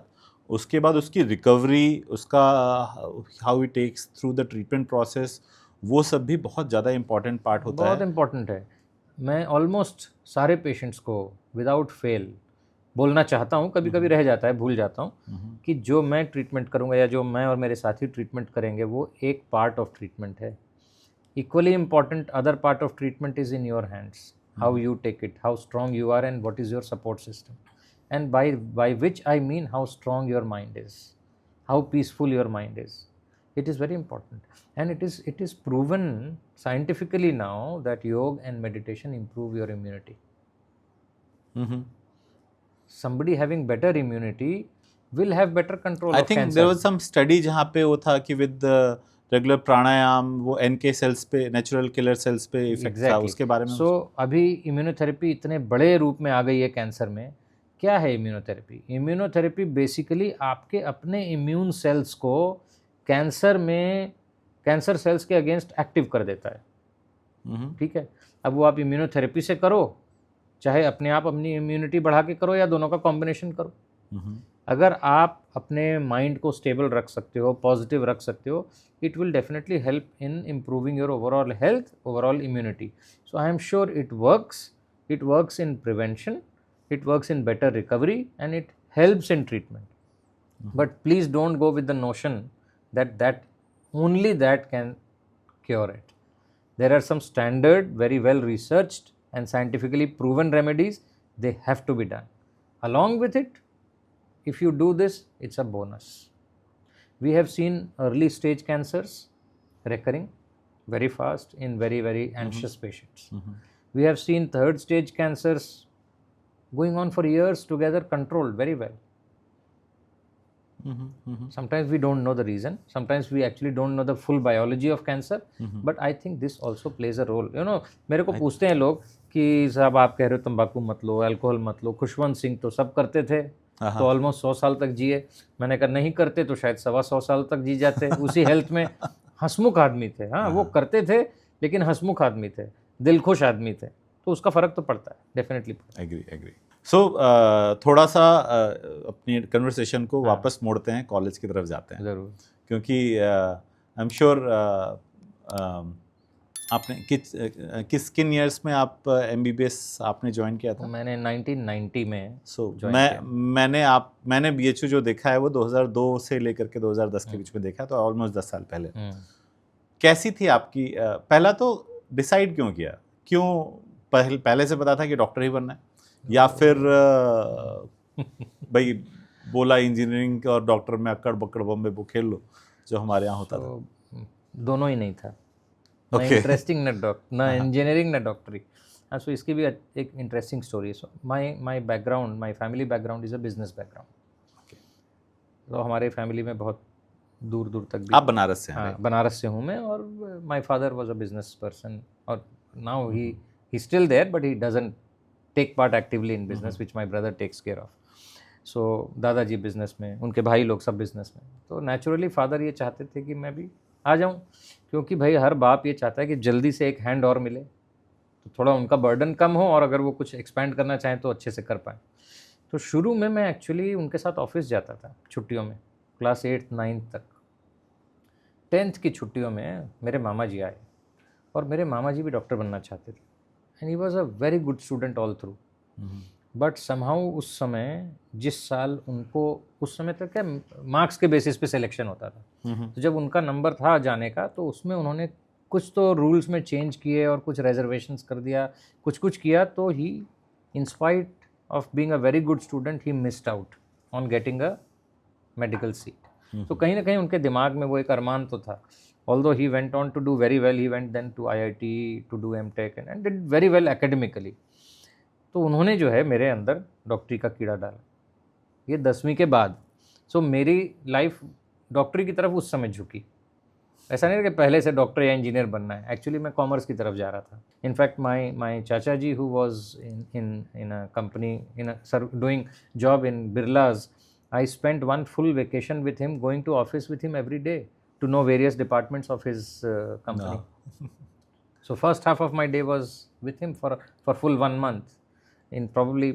उसके बाद उसकी रिकवरी, उसका how it takes through the treatment process, वो सब भी बहुत ज़्यादा इम्पॉर्टेंट पार्ट होता है। बहुत इम्पॉर्टेंट है। मैं ऑलमोस्ट सारे पेशेंट्स को विदाउट फेल बोलना चाहता हूँ, कभी कभी रह जाता है, भूल जाता हूँ, कि जो मैं ट्रीटमेंट करूँगा या जो मैं और मेरे साथी ट्रीटमेंट करेंगे वो एक पार्ट ऑफ ट्रीटमेंट है। Equally important other part of treatment is in your hands, how you take it, how strong you are, and what is your support system, and by which I mean how strong your mind is, how peaceful your mind is, It is very important, and it is proven scientifically now that yoga and meditation improve your immunity. Mm-hmm. Somebody having better immunity will have better control I of think cancer. there was some study जहाँ पे वो था कि with रेगुलर प्राणायाम वो NK सेल्स पे, नेचुरल किलर सेल्स पे इफेक्ट था, उसके बारे में। सो अभी इम्यूनोथेरेपी इतने बड़े रूप में आ गई है कैंसर में। क्या है इम्यूनोथेरेपी? इम्यूनोथेरेपी बेसिकली आपके अपने इम्यून सेल्स को कैंसर सेल्स के अगेंस्ट एक्टिव कर देता है। ठीक है, अब वो आप इम्यूनोथेरेपी से करो, चाहे अपने आप अपनी इम्यूनिटी बढ़ा के करो, या दोनों का कॉम्बिनेशन करो। अगर आप अपने माइंड को स्टेबल रख सकते हो, पॉजिटिव रख सकते हो, it will definitely help in improving your overall health, overall immunity. So I am sure it works in prevention, it works in better recovery, and it helps in treatment. But please don't go with the notion that only that can cure it. There are some standard, very well researched and scientifically proven remedies. They have to be done. Along with it, if you do this, it's a bonus. We have seen early stage cancers recurring very fast in very, very anxious patients. We have seen third stage cancers going on for years together, controlled very well. Sometimes we don't know the reason. Sometimes we actually don't know the full biology of cancer. But I think this also plays a role. You know, मेरे को पूछते हैं लोग कि साहब आप कह रहे हो तंबाकू मत लो, अल्कोहल मत लो, खुशवंत सिंह तो सब करते थे, तो ऑलमोस्ट 100 साल तक जिए। मैंने कहा नहीं करते तो शायद 125 साल तक जी जाते। उसी हेल्थ में हंसमुख आदमी थे। हाँ, वो करते थे लेकिन हंसमुख आदमी थे, दिलखुश आदमी थे, तो उसका फ़र्क तो पड़ता है, डेफिनेटली। एग्री। सो थोड़ा सा अपनी कन्वर्सेशन को वापस मोड़ते हैं, कॉलेज की तरफ जाते हैं। ज़रूर। क्योंकि आई एम श्योर आपने किन ईयर्स में आप MBBS आपने ज्वाइन किया था? मैंने 1990 में मैंने BHU जो देखा है वो 2002 से लेकर के 2010 के बीच में देखा, तो ऑलमोस्ट 10 साल पहले। कैसी थी आपकी पहला तो डिसाइड क्यों किया? क्यों पहले से पता था कि डॉक्टर ही बनना है, या फिर भाई बोला इंजीनियरिंग और डॉक्टर में अक्कड़ बक्कड़ बम्बे वो खेल लो जो हमारे यहाँ होता था? दोनों ही नहीं था। ना इंटरेस्टिंग ना इंजीनियरिंग ना डॉक्टरी। हाँ, सो इसकी भी एक इंटरेस्टिंग स्टोरी है। So my background, my family background is a business background. तो हमारे फैमिली में बहुत दूर दूर तक भी। आप बनारस से हैं? हाँ, बनारस से हूँ मैं, और my father was a business person, और now he still there, but he doesn't take part actively in business, which my brother takes care of. So दादाजी बिजनेस में, उनके भाई लोग सब बिजनेस में। तो नेचुरली फादर ये चाहते थे कि मैं भी आ जाऊं, क्योंकि भाई हर बाप ये चाहता है कि जल्दी से एक हैंड और मिले, तो थोड़ा उनका बर्डन कम हो, और अगर वो कुछ एक्सपैंड करना चाहें तो अच्छे से कर पाएँ। तो शुरू में मैं एक्चुअली उनके साथ ऑफिस जाता था छुट्टियों में, क्लास 8th 9th तक। 10th की छुट्टियों में मेरे मामा जी आए, और मेरे मामा जी भी डॉक्टर बनना चाहते थे, and he was a very good student all through. But somehow उस समय, जिस साल उनको, उस समय तक क्या मार्क्स के बेसिस पे सिलेक्शन होता था, तो जब उनका नंबर था जाने का, तो उसमें उन्होंने कुछ तो रूल्स में चेंज किए और कुछ रिजर्वेशंस कर दिया, कुछ किया, तो he, in spite of being a very good student, he missed out on getting a medical seat. तो कहीं ना कहीं उनके दिमाग में वो एक अरमान तो था। Although he went on to do very well, he went then to IIT to do MTech and did very well academically. तो उन्होंने जो है मेरे अंदर डॉक्टरी का कीड़ा डाला, ये 10वीं के बाद। सो मेरी लाइफ डॉक्टरी की तरफ उस समय झुकी। ऐसा नहीं कि पहले से डॉक्टर या इंजीनियर बनना है, एक्चुअली मैं कॉमर्स की तरफ जा रहा था। In fact my chacha ji who was in a company doing job in Birlas, I spent 1 full vacation with him, going to office with him every day to know various departments of his company. So first half of my day was with him for full 1 month in probably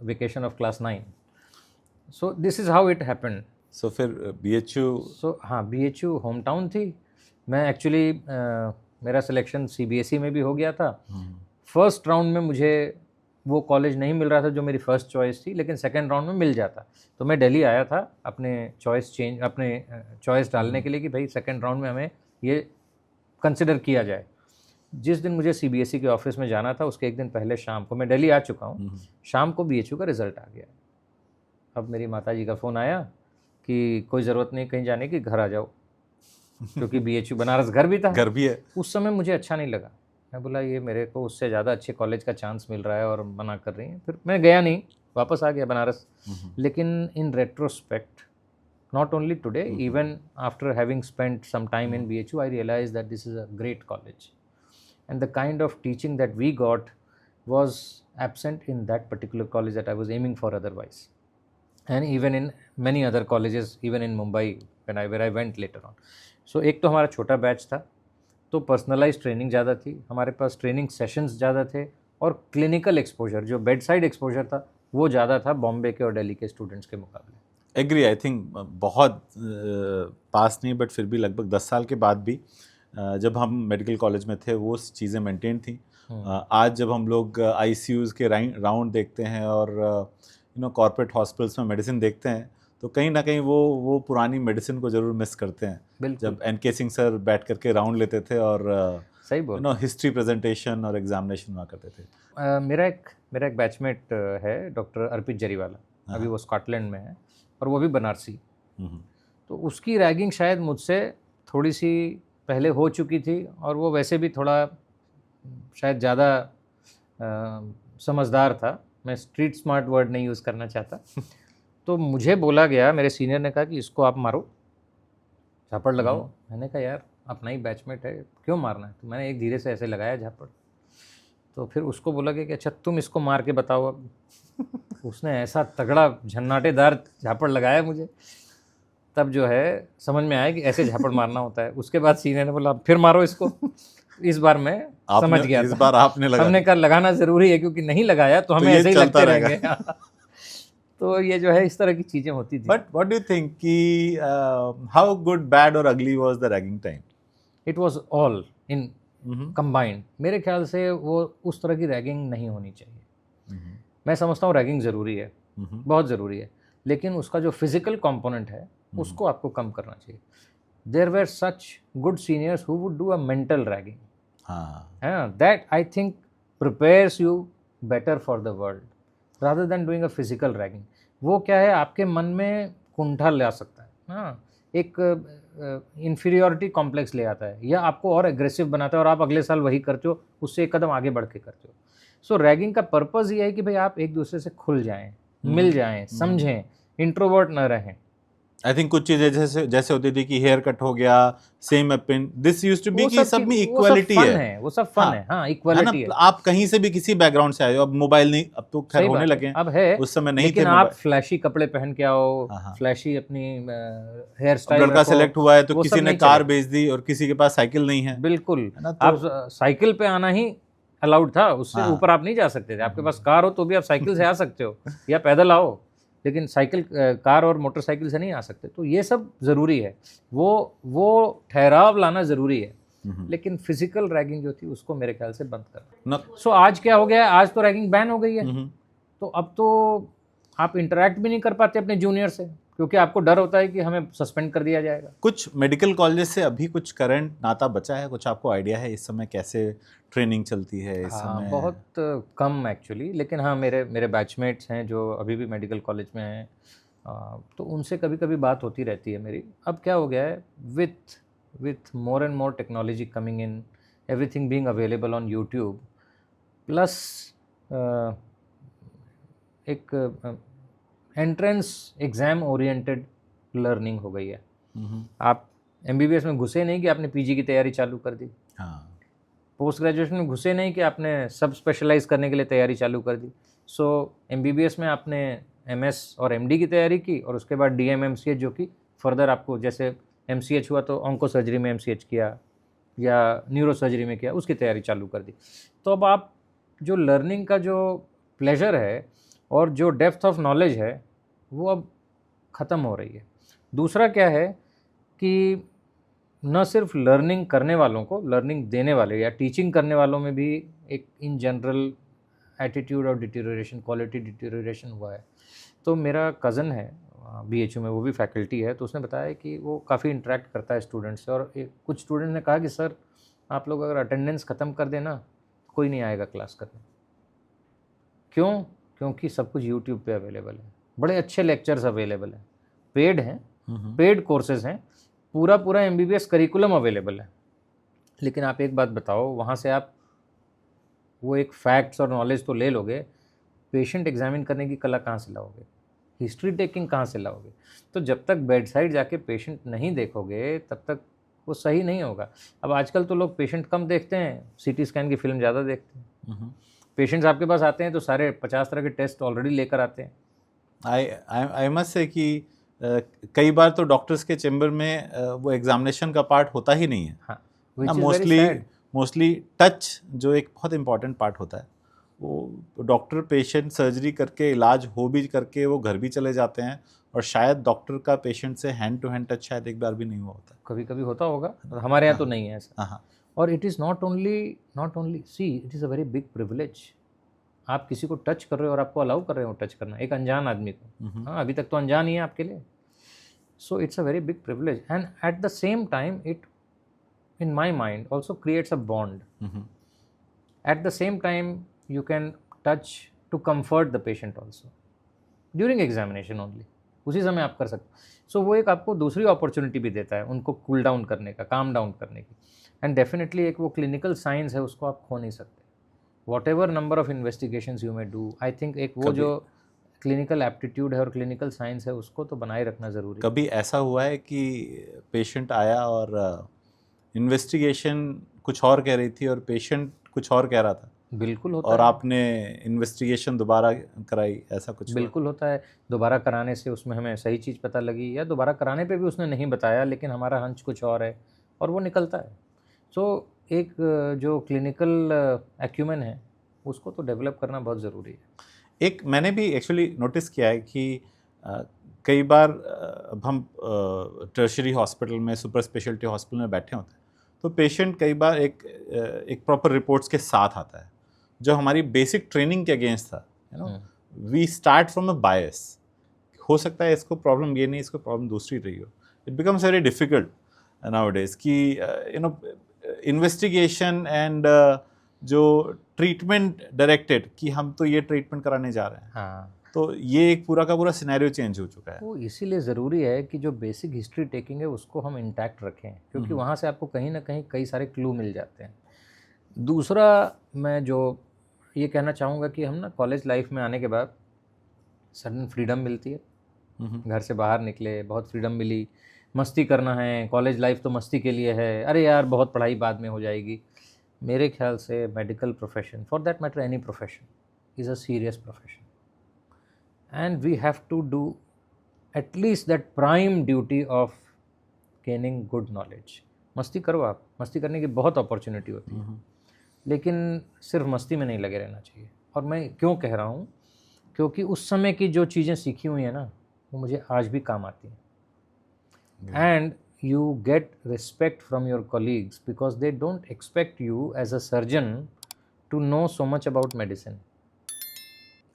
vacation of class 9. So this is how it happened. So फिर BHU? So हाँ, BHU होम टाउन थी। मैं एक्चुअली मेरा सिलेक्शन CBSE में भी हो गया था। फर्स्ट राउंड में मुझे वो कॉलेज नहीं मिल रहा था जो मेरी फर्स्ट चॉइस थी, लेकिन सेकंड राउंड में मिल जाता। तो मैं दिल्ली आया था अपने चॉइस डालने के लिए कि भाई सेकंड राउंड में हमें ये कंसिडर किया जाए। जिस दिन मुझे CBSE के ऑफिस में जाना था, उसके एक दिन पहले शाम को, मैं दिल्ली आ चुका हूँ, शाम को BHU का रिज़ल्ट आ गया। अब मेरी माताजी का फ़ोन आया कि कोई ज़रूरत नहीं कहीं जाने की, घर आ जाओ। क्योंकि BHU बनारस घर भी था, घर भी है। उस समय मुझे अच्छा नहीं लगा। मैं बोला ये मेरे को उससे ज़्यादा अच्छे कॉलेज का चांस मिल रहा है और मना कर रही हैं, फिर मैं गया नहीं, वापस आ गया बनारस। लेकिन इन retrospect, not only today, even after having spent some time in BHU, I realized that this is a great college, and the kind of teaching that we got was absent in that particular college that I was aiming for otherwise, and even in many other colleges, even in Mumbai where I went later on. So एक तो हमारा छोटा बैच था, तो पर्सनलाइज ट्रेनिंग ज़्यादा थी, हमारे पास ट्रेनिंग सेशंस ज़्यादा थे, और क्लिनिकल एक्सपोजर जो बेड साइड एक्सपोजर था वो ज़्यादा था बॉम्बे के और दिल्ली के स्टूडेंट्स के मुकाबले। एग्री, आई थिंक बहुत पास नहीं बट फिर भी लगभग 10 साल के बाद भी जब हम मेडिकल कॉलेज में थे वो चीज़ें मेंटेन थी। आज जब हम लोग ICUs के राउंड देखते हैं और कॉर्पोरेट हॉस्पिटल्स में मेडिसिन देखते हैं, तो कहीं ना कहीं वो पुरानी मेडिसिन को ज़रूर मिस करते हैं, जब NK सिंह सर बैठ करके राउंड लेते थे और सही बोल हिस्ट्री प्रेजेंटेशन और एग्जामिनेशन हुआ करते थे। मेरा एक बैचमेट है डॉक्टर अर्पित जरीवाला, अभी वो स्कॉटलैंड में है और वो भी बनारसी। तो उसकी रैगिंग शायद मुझसे थोड़ी सी पहले हो चुकी थी, और वो वैसे भी थोड़ा शायद ज़्यादा समझदार था, मैं स्ट्रीट स्मार्ट वर्ड नहीं यूज़ करना चाहता। तो मुझे बोला गया, मेरे सीनियर ने कहा कि इसको आप मारो, झापड़ लगाओ। मैंने कहा यार अपना ही बैचमेट है, क्यों मारना है? तो मैंने एक धीरे से ऐसे लगाया झापड़, तो फिर उसको बोला गया कि अच्छा तुम इसको मार के बताओ अब। उसने ऐसा तगड़ा झन्नाटेदार झापड़ लगाया मुझे, तब जो है समझ में आया कि ऐसे झापड़ मारना होता है। उसके बाद सीनियर ने बोला फिर मारो इसको। इस बार मैं समझ गया, इस बार आपने लगा, हमने कहा लगाना ज़रूरी है, क्योंकि नहीं लगाया तो हमें ऐसे ही लगते रहेंगे। तो ये जो है इस तरह की चीज़ें होती थी। But what do you think कि हाउ गुड, बैड और अगली was the ragging time? It was all in combined. मेरे ख्याल से वो उस तरह की रैगिंग नहीं होनी चाहिए। मैं समझता हूँ रैगिंग ज़रूरी है, बहुत ज़रूरी है, लेकिन उसका जो फिजिकल कंपोनेंट है उसको आपको कम करना चाहिए। There were such good seniors who would do a mental ragging, that I think prepares you better for the world rather than doing a physical ragging. वो क्या है, आपके मन में कुंठा ला सकता है, हाँ, एक इन्फीरियोरिटी कॉम्प्लेक्स ले आता है, या आपको और एग्रेसिव बनाता है और आप अगले साल वही करते हो, उससे एक कदम आगे बढ़ के करते हो। सो रैगिंग का पर्पज़ ये है कि भाई आप एक दूसरे से खुल जाएं, मिल जाएं, समझें, इंट्रोवर्ट न रहें। आई थिंक कुछ चीजें जैसे होती थी कि हेयर कट हो गया, सेम अपिन, दिस यूज्ड टू बी कि सब में इक्वालिटी है, वो सब फन है, हाँ इक्वालिटी है। आप कहीं से भी किसी बैकग्राउंड से आए हो, अब मोबाइल नहीं, अब तो खैर होने लगे, अब है, उस समय नहीं थे। लेकिन आप फ्लैशी कपड़े पहन के आओ, फ्लैशी अपनी हेयर स्टाइल, लड़का सेलेक्ट हुआ है तो किसी ने कार बेच दी और किसी के पास साइकिल नहीं है। बिल्कुल, आप साइकिल पे आना ही अलाउड था, उससे ऊपर आप नहीं जा सकते थे। आपके पास कार हो तो भी आप साइकिल से आ सकते हो या पैदल आओ, लेकिन साइकिल, कार और मोटरसाइकिल से नहीं आ सकते। तो ये सब ज़रूरी है, वो ठहराव लाना ज़रूरी है, लेकिन फिजिकल रैगिंग जो थी उसको मेरे ख्याल से बंद करना। सो आज क्या हो गया है, आज तो रैगिंग बैन हो गई है, तो अब तो आप इंटरेक्ट भी नहीं कर पाते अपने जूनियर से, क्योंकि आपको डर होता है कि हमें सस्पेंड कर दिया जाएगा। कुछ मेडिकल कॉलेज से अभी कुछ करंट नाता बचा है, कुछ आपको आइडिया है इस समय कैसे ट्रेनिंग चलती है इस समय? बहुत कम एक्चुअली, लेकिन हाँ मेरे बैचमेट्स हैं जो अभी भी मेडिकल कॉलेज में हैं, तो उनसे कभी कभी बात होती रहती है मेरी। अब क्या हो गया है, with more and more technology coming in, everything being available on YouTube, plus एक एंट्रेंस एग्ज़ाम ओरिएंटेड लर्निंग हो गई है। आप MBBS में घुसे नहीं कि आपने PG की तैयारी चालू कर दी, पोस्ट ग्रेजुएशन में घुसे नहीं कि आपने सब स्पेशलाइज करने के लिए तैयारी चालू कर दी। सो MBBS में आपने MS और MD की तैयारी की, और उसके बाद DM MCH जो कि फर्दर आपको, जैसे MCH हुआ तो ऑन्को सर्जरी में MCH किया या न्यूरो सर्जरी में किया, उसकी तैयारी चालू कर दी। तो अब आप जो लर्निंग का जो प्लेजर है और जो डेप्थ ऑफ नॉलेज है वो अब ख़त्म हो रही है। दूसरा क्या है कि न सिर्फ लर्निंग करने वालों को, लर्निंग देने वाले या टीचिंग करने वालों में भी एक इन जनरल एटीट्यूड और डिटेरियोरेशन, क्वालिटी डिटेरियोरेशन हुआ है। तो मेरा कज़न है BHU में, वो भी फैकल्टी है, तो उसने बताया कि वो काफ़ी इंटरेक्ट करता है स्टूडेंट्स से, और कुछ स्टूडेंट ने कहा कि सर आप लोग अगर अटेंडेंस ख़त्म कर देना, कोई नहीं आएगा क्लास करने। क्यों? क्योंकि सब कुछ यूट्यूब पे अवेलेबल है, बड़े अच्छे लेक्चर्स अवेलेबल हैं, पेड हैं, पेड कोर्सेज हैं, पूरा पूरा MBBS करिकुलम अवेलेबल है, लेकिन आप एक बात बताओ, वहाँ से आप वो एक फैक्ट्स और नॉलेज तो ले लोगे, पेशेंट एग्जामिन करने की कला कहाँ से लाओगे, हिस्ट्री टेकिंग कहाँ से लाओगे? तो जब तक बेड साइड जाके पेशेंट नहीं देखोगे तब तक वो सही नहीं होगा। अब आजकल तो लोग पेशेंट कम देखते हैं, CT स्कैन की फिल्म ज़्यादा देखते हैं। पेशेंट्स आपके पास आते हैं तो सारे 50 तरह के टेस्ट ऑलरेडी लेकर आते हैं। आई मस्ट से कि कई बार तो डॉक्टर्स के चेम्बर में वो एग्जामिनेशन का पार्ट होता ही नहीं है। हाँ, which is very sad. Mostly touch जो एक बहुत इंपॉर्टेंट पार्ट होता है, वो डॉक्टर पेशेंट सर्जरी करके इलाज हो भी करके वो घर भी चले जाते हैं, और शायद डॉक्टर का पेशेंट से हैंड टू हैंड टच शायद एक बार भी नहीं हुआ होता। कभी कभी होता होगा, हमारे यहाँ तो नहीं है ऐसा। हाँ। और it is not only see, it is a very big privilege. आप किसी को टच कर रहे हो और आपको अलाउ कर रहे हो टच करना, एक अनजान आदमी को। हाँ, अभी तक तो अनजान ही है आपके लिए। So it's a very big privilege, and at the same time it in my mind also creates a bond. At the same time you can touch to comfort the patient also during examination only, उसी समय आप कर सकते हो। सो वो एक आपको दूसरी अपॉर्चुनिटी भी देता है उनको कूल डाउन करने का, काम डाउन करने की। एंड डेफिनेटली एक वो क्लिनिकल साइंस है, उसको आप खो नहीं सकते। What ever number of investigations you may do, I think एक वो जो क्लिनिकल एप्टीट्यूड है और क्लिनिकल साइंस है उसको तो बनाए रखना ज़रूरी है। कभी ऐसा हुआ है कि पेशेंट आया और इन्वेस्टिगेशन कुछ और कह रही थी और पेशेंट कुछ और कह रहा था? बिल्कुल होता और है। आपने इन्वेस्टिगेशन दोबारा कराई, ऐसा कुछ? बिल्कुल होता है। दोबारा कराने से उसमें हमें सही चीज़ पता लगी, या दोबारा कराने पे भी उसने नहीं बताया लेकिन हमारा हंच कुछ और है और वो निकलता है। सो एक जो क्लिनिकल एक्यूमेन है उसको तो डेवलप करना बहुत ज़रूरी है। एक मैंने भी एक्चुअली नोटिस किया है कि कई बार अब हम टर्शरी हॉस्पिटल में, सुपर स्पेशलिटी हॉस्पिटल में बैठे होते हैं तो पेशेंट कई बार एक प्रॉपर रिपोर्ट्स के साथ आता है जो हमारी बेसिक ट्रेनिंग के अगेंस्ट था। वी स्टार्ट फ्रॉम अ बायस, हो सकता है इसको प्रॉब्लम ये नहीं, इसको प्रॉब्लम दूसरी रही हो। It becomes very difficult nowadays कि इन्वेस्टिगेशन एंड जो ट्रीटमेंट डायरेक्टेड कि हम तो ये ट्रीटमेंट कराने जा रहे हैं। हाँ, तो ये एक पूरा का पूरा सिनेरियो चेंज हो चुका है। वो इसीलिए ज़रूरी है कि जो बेसिक हिस्ट्री टेकिंग है उसको हम इंटैक्ट रखें, क्योंकि वहाँ से आपको कहीं ना कहीं कई सारे क्लू मिल जाते हैं। दूसरा मैं जो ये कहना चाहूँगा कि हम ना कॉलेज लाइफ में आने के बाद सडन फ्रीडम मिलती है, घर से बाहर निकले, बहुत फ्रीडम मिली, मस्ती करना है, कॉलेज लाइफ तो मस्ती के लिए है, अरे यार बहुत पढ़ाई बाद में हो जाएगी। मेरे ख्याल से medical profession, for that matter any profession, is a serious profession and we have to do at least that prime duty of gaining good knowledge. मस्ती करो, आप मस्ती करने की बहुत अपॉर्चुनिटी होती है, लेकिन सिर्फ मस्ती में नहीं लगे रहना चाहिए। और मैं क्यों कह रहा हूँ, क्योंकि उस समय की जो चीज़ें सीखी हुई हैं ना वो मुझे आज भी काम आती हैं। And you get respect from your colleagues because they don't expect you as a surgeon to know so much about medicine.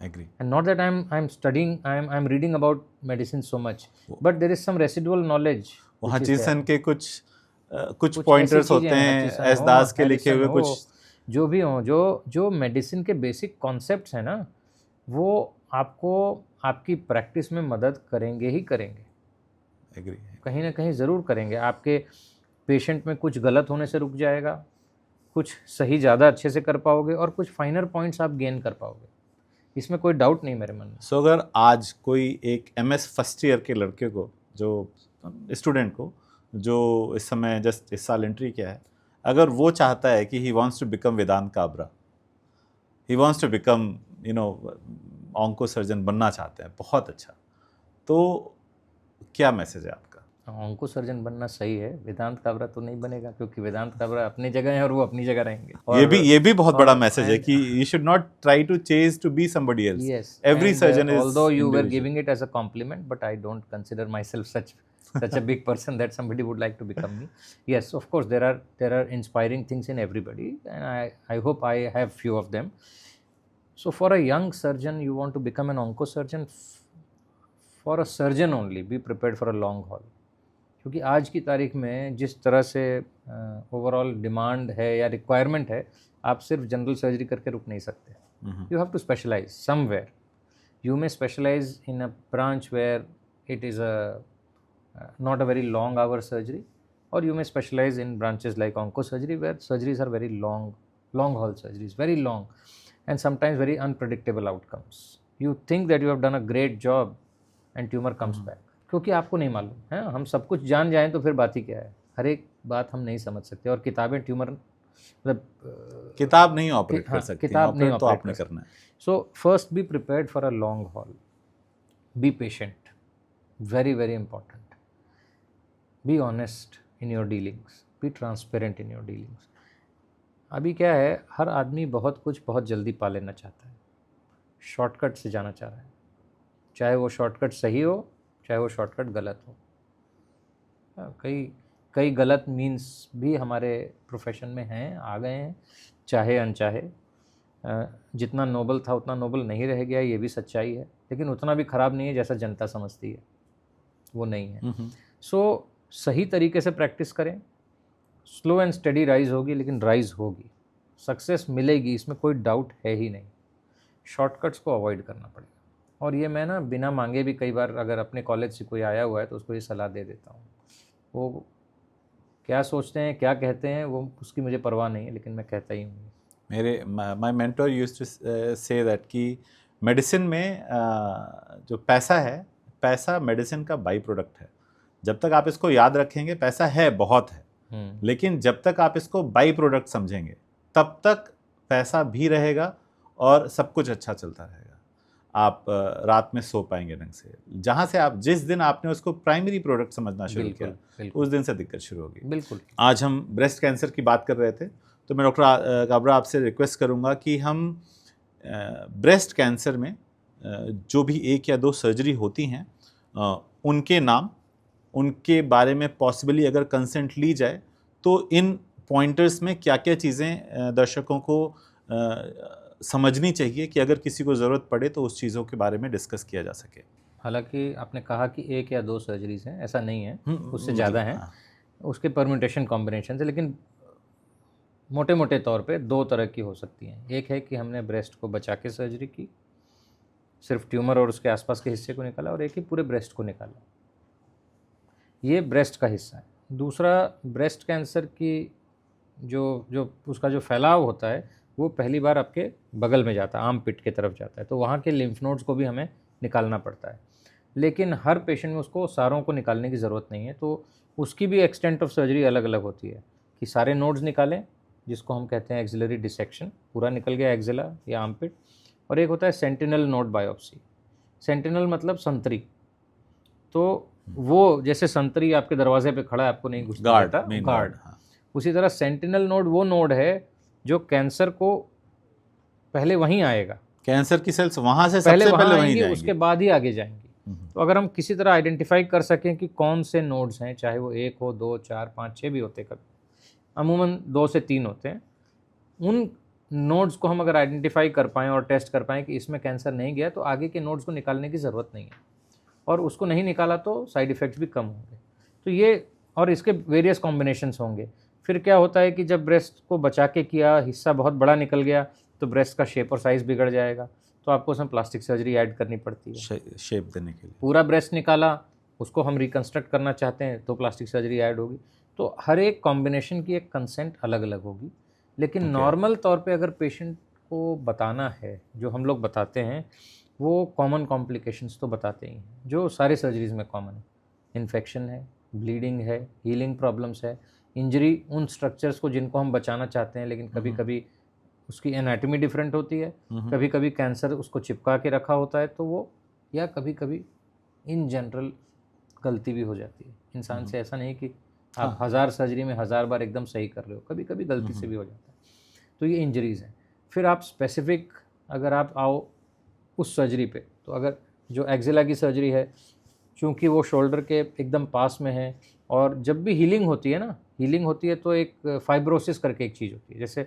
Agree. And not that I'm studying, I'm reading about medicine so much, but there is some residual knowledge. वहाँ हचिसन के कुछ कुछ पॉइंटर्स ऐसी होते चीज़ें, हैं, हचिसन एस हो, दास के लिखे हैरिसन हुए हो, कुछ जो भी हो, जो मेडिसिन के बेसिक कॉन्सेप्ट्स हैं ना वो आपको आपकी प्रैक्टिस में मदद करेंगे ही करेंगे। एग्री, कहीं ना कहीं ज़रूर करेंगे। आपके पेशेंट में कुछ गलत होने से रुक जाएगा, कुछ सही ज़्यादा अच्छे से कर पाओगे और कुछ फाइनर पॉइंट्स आप गेन कर पाओगे, इसमें कोई डाउट नहीं मेरे मन में। सो अगर आज कोई एक MS फर्स्ट ईयर के लड़के को, जो स्टूडेंट को जो इस समय जस्ट इस साल एंट्री किया है, अगर वो चाहता है कि he wants to become Vedant Kabra, he wants to become onco surgeon बनना चाहते हैं, बहुत अच्छा, तो क्या मैसेज है आपका? ऑन्को सर्जन बनना सही है, वेदांत काबरा तो नहीं बनेगा, क्योंकि वेदांत काबरा अपनी जगह है और वो अपनी जगह रहेंगे। ये भी बहुत बड़ा मैसेज है कि you should not try to chase to be somebody else. Yes, Every surgeon is although you were individual. giving it as a compliment, but I don't consider myself such a big person that somebody would like to become me. Yes, of course there are inspiring things in everybody, and I hope I have few of them. So for a young surgeon, you want to become an onco surgeon, for a surgeon only, be prepared for a long haul. क्योंकि आज की तारीख में जिस तरह से ओवरऑल डिमांड है या रिक्वायरमेंट है, आप सिर्फ जनरल सर्जरी करके रुक नहीं सकते। You have to specialize somewhere. You may specialize in a branch where it is not a very long hour surgery, or you may specialize in branches like oncosurgery, where surgeries are very long haul surgeries, very long, and sometimes very unpredictable outcomes. You think that you have done a great job and tumor comes back, क्योंकि आपको नहीं मालूम है। हम सब कुछ जान जाएं तो फिर बात ही क्या है, हर एक बात हम नहीं समझ सकते, और किताबें ट्यूमर मतलब किताब नहीं ऑपरेट कर हाँ, सकती, किताब नहीं ऑपरेट तो operate आपने कर करना है। So first be prepared for a long haul. Be patient. Very, very important. Be honest in your dealings. Be transparent in your dealings. अभी क्या है, हर आदमी बहुत कुछ बहुत जल्दी पा लेना चाहता है, शॉर्टकट से जाना चाह रहा है, चाहे वो शॉर्टकट सही हो चाहे वो शॉर्टकट गलत हो। कई गलत मीन्स भी हमारे प्रोफेशन में हैं, आ गए हैं, चाहे अनचाहे। जितना नोबल था उतना नोबल नहीं रह गया, ये भी सच्चाई है, लेकिन उतना भी ख़राब नहीं है जैसा जनता समझती है, वो नहीं है। सो सही तरीके से प्रैक्टिस करें, स्लो एंड स्टडी राइज होगी, लेकिन राइज होगी, सक्सेस मिलेगी, इसमें कोई डाउट है ही नहीं। शॉर्टकट्स को अवॉइड करना पड़ेगा। और ये मैं ना बिना मांगे भी कई बार, अगर अपने कॉलेज से कोई आया हुआ है तो उसको ये सलाह दे देता हूँ। वो क्या सोचते हैं, क्या कहते हैं, वो उसकी मुझे परवाह नहीं है, लेकिन मैं कहता ही हूँ। मेरे my mentor used to say that कि मेडिसिन में जो पैसा है, पैसा मेडिसिन का बाई प्रोडक्ट है। जब तक आप इसको याद रखेंगे पैसा है, बहुत है, लेकिन जब तक आप इसको बाई प्रोडक्ट समझेंगे तब तक पैसा भी रहेगा और सब कुछ अच्छा चलता रहेगा। आप रात में सो पाएंगे ढंग से। जहाँ से आप जिस दिन आपने उसको प्राइमरी प्रोडक्ट समझना शुरू किया, उस दिन से दिक्कत शुरू होगी। बिल्कुल। आज हम ब्रेस्ट कैंसर की बात कर रहे थे, तो मैं डॉक्टर काबरा आपसे रिक्वेस्ट करूंगा कि हम ब्रेस्ट कैंसर में जो भी 1 या 2 सर्जरी होती हैं, उनके नाम, उनके बारे में पॉसिबली अगर कंसेंट ली जाए तो इन पॉइंटर्स में क्या क्या चीज़ें दर्शकों को समझनी चाहिए कि अगर किसी को ज़रूरत पड़े तो उस चीज़ों के बारे में डिस्कस किया जा सके। हालांकि आपने कहा कि 1 या 2 सर्जरीज हैं, ऐसा नहीं है, उससे ज़्यादा हैं, उसके परम्यूटेशन कॉम्बिनेशन से, लेकिन मोटे मोटे तौर पे 2 तरह की हो सकती हैं। एक है कि हमने ब्रेस्ट को बचा के सर्जरी की, सिर्फ ट्यूमर और उसके आसपास के हिस्से को निकाला, और एक ही पूरे ब्रेस्ट को निकाला, ये ब्रेस्ट का हिस्सा है। दूसरा, ब्रेस्ट कैंसर की जो उसका जो फैलाव होता है वो पहली बार आपके बगल में जाता है, आर्म पिट की तरफ जाता है, तो वहाँ के लिम्फ नोड्स को भी हमें निकालना पड़ता है। लेकिन हर पेशेंट में उसको सारों को निकालने की ज़रूरत नहीं है, तो उसकी भी एक्सटेंट ऑफ सर्जरी अलग अलग होती है कि सारे नोड्स निकालें, जिसको हम कहते हैं एक्सिलरी डिसेक्शन, पूरा निकल गया एक्सिला या आर्म पिट। और एक होता है सेंटिनल नोड बायोप्सी। सेंटिनल मतलब संतरी, तो वो जैसे संतरी आपके दरवाजे पे खड़ा है, आपको नहीं घुसने देता, गार्ड। उसी तरह सेंटिनल नोड वो नोड है जो कैंसर को पहले वहीं आएगा, कैंसर की सेल्स वहाँ से सबसे पहले वहीं जाएंगी, उसके बाद ही आगे जाएंगी। तो अगर हम किसी तरह आइडेंटिफाई कर सकें कि कौन से नोड्स हैं, चाहे वो 1 हो, 2, 4, 5, 6 भी होते, कभी अमूमन 2 से 3 होते हैं, उन नोड्स को हम अगर आइडेंटिफाई कर पाएँ और टेस्ट कर पाएँ कि इसमें कैंसर नहीं गया, तो आगे के नोड्स को निकालने की ज़रूरत नहीं है, और उसको नहीं निकाला तो साइड इफ़ेक्ट्स भी कम होंगे। तो ये, और इसके वेरियस कॉम्बिनेशंस होंगे। फिर क्या होता है कि जब ब्रेस्ट को बचा के किया, हिस्सा बहुत बड़ा निकल गया, तो ब्रेस्ट का शेप और साइज़ बिगड़ जाएगा, तो आपको उसमें प्लास्टिक सर्जरी ऐड करनी पड़ती है शेप देने के लिए। पूरा ब्रेस्ट निकाला, उसको हम रिकन्स्ट्रक्ट करना चाहते हैं तो प्लास्टिक सर्जरी ऐड होगी। तो हर एक कॉम्बिनेशन की एक कंसेंट अलग अलग होगी। लेकिन नॉर्मल तौर पे अगर पेशेंट को बताना है, जो हम लोग बताते हैं, वो कॉमन कॉम्प्लिकेशंस तो बताते ही हैं, जो सारे सर्जरीज़ में कॉमन है। इन्फेक्शन है, ब्लीडिंग है, हीलिंग प्रॉब्लम्स है, इंजरी उन स्ट्रक्चर्स को जिनको हम बचाना चाहते हैं, लेकिन कभी कभी उसकी एनाटॉमी डिफरेंट होती है, कभी कभी कैंसर उसको चिपका के रखा होता है, तो वो, या कभी कभी इन जनरल गलती भी हो जाती है इंसान से। ऐसा नहीं कि आप 1000 सर्जरी में 1000 बार एकदम सही कर रहे हो, कभी कभी गलती से भी हो जाता है। तो ये इंजरीज़ हैं। फिर आप स्पेसिफिक अगर आप आओ उस सर्जरी पे, तो अगर जो एक्सिला की सर्जरी है, चूँकि वो शोल्डर के एकदम पास में है, और जब भी हीलिंग होती है ना, हीलिंग होती है तो एक फाइब्रोसिस करके एक चीज़ होती है। जैसे